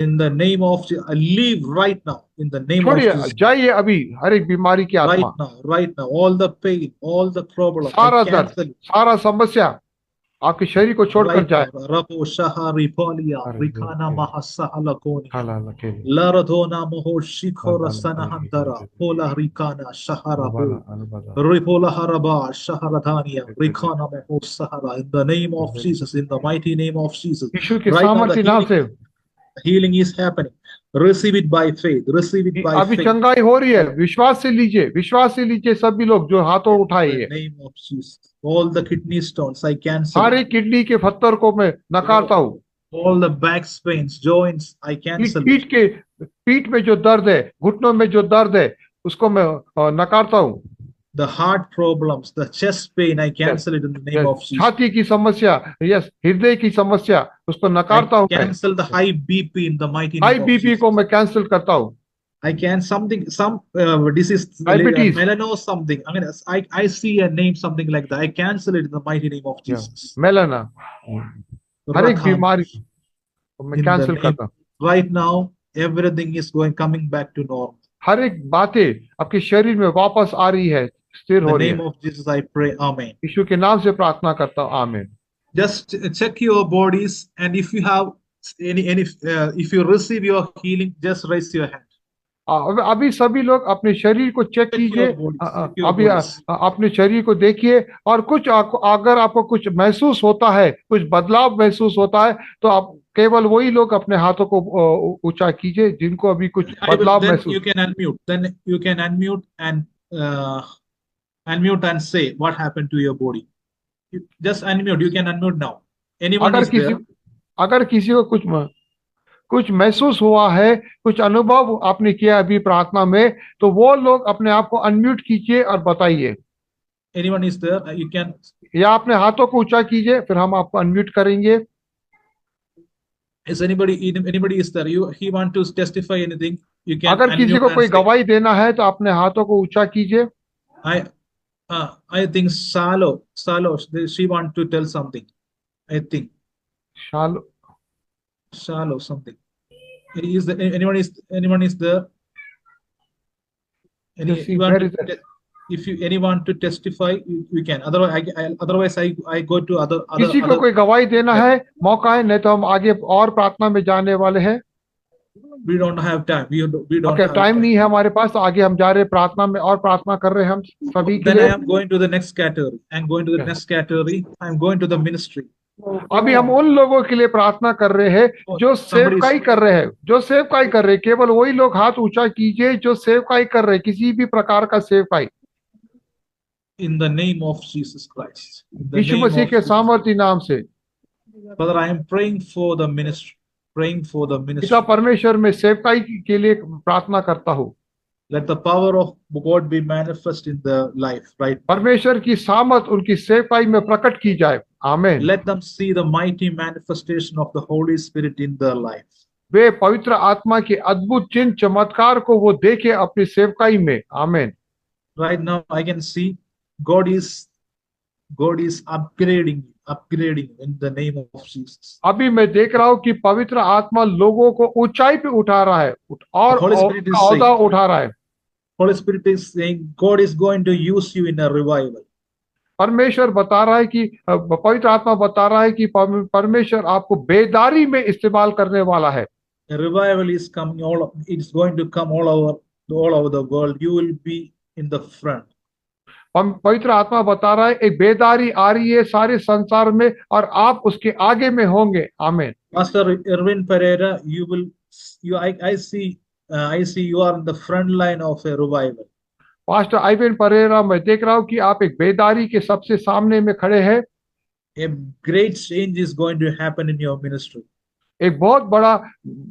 In the name of Jesus, leave right now. In the name of छोड़िए, Jesus. जाइए अभी हर एक बीमारी की Right आत्मा, now, all the pain, all the problem, सारा I दर्द, cancel it. सारा समस्या आपके शरीर को छोड़कर Right जाए। now, Rapo Shahari Polia, Hallelujah. Rikana Mahasahala Koni, हालाला के Laradona Moho Shikora Hallelujah. Sanahantara, Pola Rikana Shahara अलबला Bo, अलबला Ripola Haraba, Shaharadania, Rikana Moho Sahara, in the name of Jesus, in the mighty name of Jesus. यीशु के Right now, सामर्थ्य नाम से the healing is happening. Receive it by faith. Receive it by अभी faith. चंगाई हो रही है। विश्वास से लीजिए सभी लोग जो हाथों In उठाइए। the name of Jesus. All the kidney stones, I cancel. सारे किडनी के पत्थर को मैं नकारता हूँ। All the back pains, joints, I cancel. पीठ में जो दर्द है, घुटनों में जो दर्द है, उसको मैं नकारता हूँ। The heart problems, the chest pain, I cancel it in the name of Jesus. छाती की समस्या, हृदय की समस्या, उसको नकारता हूँ। I cancel the high BP in the mighty high name of BP Jesus. को मैं कैंसिल करता हूँ। I can some disease, Diabetes. melano something. I see a name something like that. I cancel it in the mighty name of Jesus. मेलाना, हर एक Rakham. बीमारी को मैं In the कैंसिल name- करता हूँ। Right now, everything is coming back to normal. हर एक बातें आपके शरीर में वापस आ रही है, स्थिर In हो the रही name है। of Jesus, I pray. Amen. यीशु के नाम से प्रार्थना करता हूँ, आमीन। Just check your bodies, and if you have any if you receive your healing, just raise your hand. अभी सभी लोग अपने शरीर को चेक Check कीजिए। your bodies. Check your अभी bodies. अपने शरीर को देखिए, और कुछ अगर आपको कुछ महसूस होता है, कुछ बदलाव महसूस होता है, तो आप केवल वही लोग अपने हाथों को ऊंचा कीजिए जिनको अभी कुछ I will. बदलाव Then महसूस। you can unmute. Then you can unmute and uh, unmute and say what happened to your body. Just unmute. You can unmute now. Anyone अगर is किसी there? अगर किसी को कुछ महसूस हुआ है, कुछ अनुभव आपने किया अभी प्रार्थना में, तो वो लोग अपने आप को अनम्यूट कीजिए और बताइए, Anyone is there? You can. या अपने हाथों को ऊंचा कीजिए, फिर हम आपको अनम्यूट करेंगे। Is anybody is there? He want to testify anything? You can अगर किसी unmute को and कोई say. गवाही देना है तो अपने हाथों को ऊंचा कीजिए। I think Salo, she want to tell something. I think शालो Salo something. Anyone is there? जैसी You want where to is it? if you anyone to testify, you can. Otherwise I go to किसी को other. कोई गवाही देना है, मौका है, नहीं तो हम आगे और प्रार्थना में जाने वाले हैं। We don't have time. We don't okay, have time time. नहीं है हमारे पास, तो आगे हम जा रहे हैं प्रार्थना में, और प्रार्थना कर रहे हैं हम सभी के Then I लिए। am going to the next category. I'm going to the next category. I'm going to the ministry. अभी हम उन लोगों के लिए प्रार्थना कर रहे हैं जो Somebody सेवकाई कर रहे हैं, जो सेवकाई कर रहे हैं। केवल वही लोग हाथ ऊंचा कीजिए जो सेवकाई कर रहे हैं, किसी भी प्रकार का सेवकाई। in the name of Jesus Christ. In the Yeshu name Masih of के Jesus. सामर्थी नाम से Father, I am praying for the ministry. Praying for the पिता ministry. परमेश्वर में सेवकाई के लिए प्रार्थना करता हूँ। Let the power of God be manifest in their life right now. परमेश्वर की सामर्थ उनकी सेवकाई में प्रकट की जाए, आमीन। Let them see the mighty manifestation of the Holy Spirit in their life. वे पवित्र आत्मा के अद्भुत चिन्ह चमत्कार को वो देखे अपनी सेवकाई में, आमीन। Right now, I can see God is upgrading in the name of Jesus. अभी मैं देख रहा हूँ कि पवित्र आत्मा लोगों को ऊंचाई पे उठा रहा है और The Holy Spirit is औदा saying, उठा रहा है। Holy Spirit is saying God is going to use you in a revival. परमेश्वर बता रहा है कि पवित्र आत्मा बता रहा है कि परमेश्वर आपको बेदारी में इस्तेमाल करने वाला है। A revival is coming it's going to come all over the world. You will be in the front. पवित्र आत्मा बता रहा है एक बेदारी आ रही है सारे संसार में, और आप उसके आगे में होंगे, आमीन। Pastor Erwin Pereira, I see you are in the front line of a revival. Pastor Ivan Pereira, मैं देख रहा हूँ कि आप एक बेदारी के सबसे सामने में खड़े हैं। A great change is going to happen in your ministry. एक बहुत बड़ा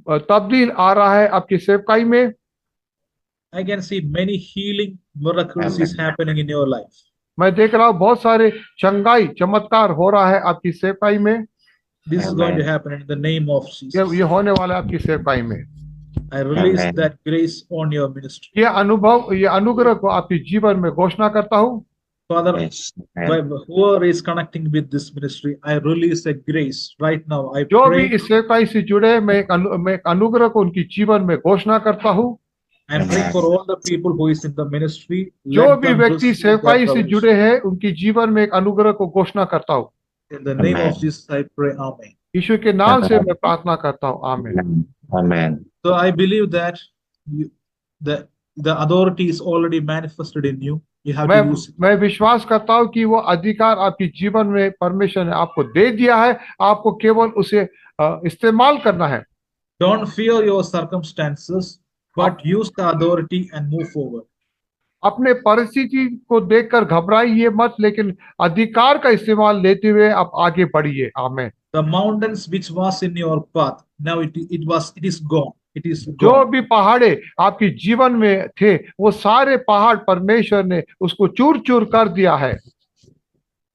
तब्दील आ रहा है आपकी सेवकाई में। I can see many healing miracles is happening in your life. मैं देख रहा हूँ बहुत सारे चंगाई चमत्कार हो रहा है आपकी सेवकाई में। This is going to happen in the name of Jesus. ये होने वाला है आपकी सेवकाई में। I release that grace on your ministry. ये अनुभव, ये अनुग्रह को आपके जीवन में घोषणा करता हूँ। Father, whoever is connecting with this ministry, I release a grace right now. I जो भी pray. इस सेवकाई से जुड़े, मैं एक अनुग्रह को उनकी जीवन में घोषणा करता हूँ। I pray for all the people who is in the ministry. जो Let भी them व्यक्ति receive सेवकाई that से revelation. जुड़े हैं, उनकी जीवन में एक अनुग्रह को घोषणा करता हूँ। In the name of Jesus, I pray. Amen. यीशु के नाम से मैं प्रार्थना करता हूँ, आमीन। Amen. So I believe that the authority is already manifested in you. You have to use it. मैं विश्वास करता हूँ कि वो अधिकार आपके जीवन में परमेश्वर ने आपको दे दिया है, आपको केवल उसे इस्तेमाल करना है। Don't fear your circumstances, but use the authority and move forward. अपने परिस्थिति को देखकर घबराइए मत, लेकिन अधिकार का इस्तेमाल लेते हुए आप आगे बढ़िए, आमीन। The mountains which was in your path, now it is gone. It is जो gone. भी पहाड़े आपके जीवन में थे, वो सारे पहाड़ परमेश्वर ने उसको चूर चूर कर दिया है।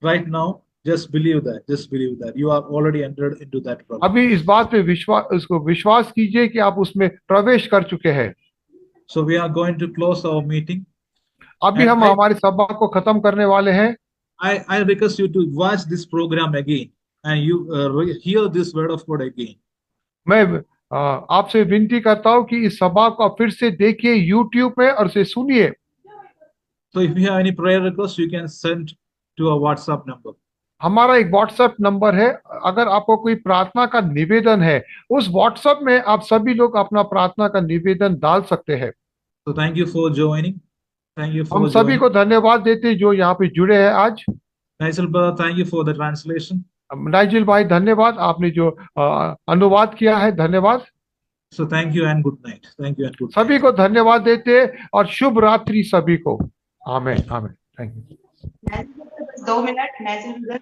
Right now, just believe that. Just believe that you are already entered into that problem. अभी इस बात पे विश्वास कीजिए कि आप उसमें प्रवेश कर चुके हैं। So we are going to close our meeting. अभी हम हमारी सभा को खत्म करने वाले हैं। I request you to watch this program again and you hear this word of God again. मैं आपसे विनती करता हूं कि इस सभा को आप फिर से देखिए यूट्यूब पे और उसे सुनिए। So if you have any prayer requests, you can send to our WhatsApp number. हमारा एक व्हाट्सएप नंबर है, अगर आपको कोई प्रार्थना का निवेदन है उस व्हाट्सएप में आप सभी लोग अपना प्रार्थना का निवेदन डाल सकते हैं। So thank you for joining. Thank you हम for सभी joining. को धन्यवाद देते हैं जो यहाँ पे जुड़े हैं आज। Naisal brother, thank you for the translation. Nigel भाई धन्यवाद, आपने जो अनुवाद किया है, धन्यवाद। So thank you and good night. Thank you and good सभी night. को धन्यवाद देते हैं और शुभ रात्रि सभी को। आमीन आमीन। Thank you. 2 मिनट।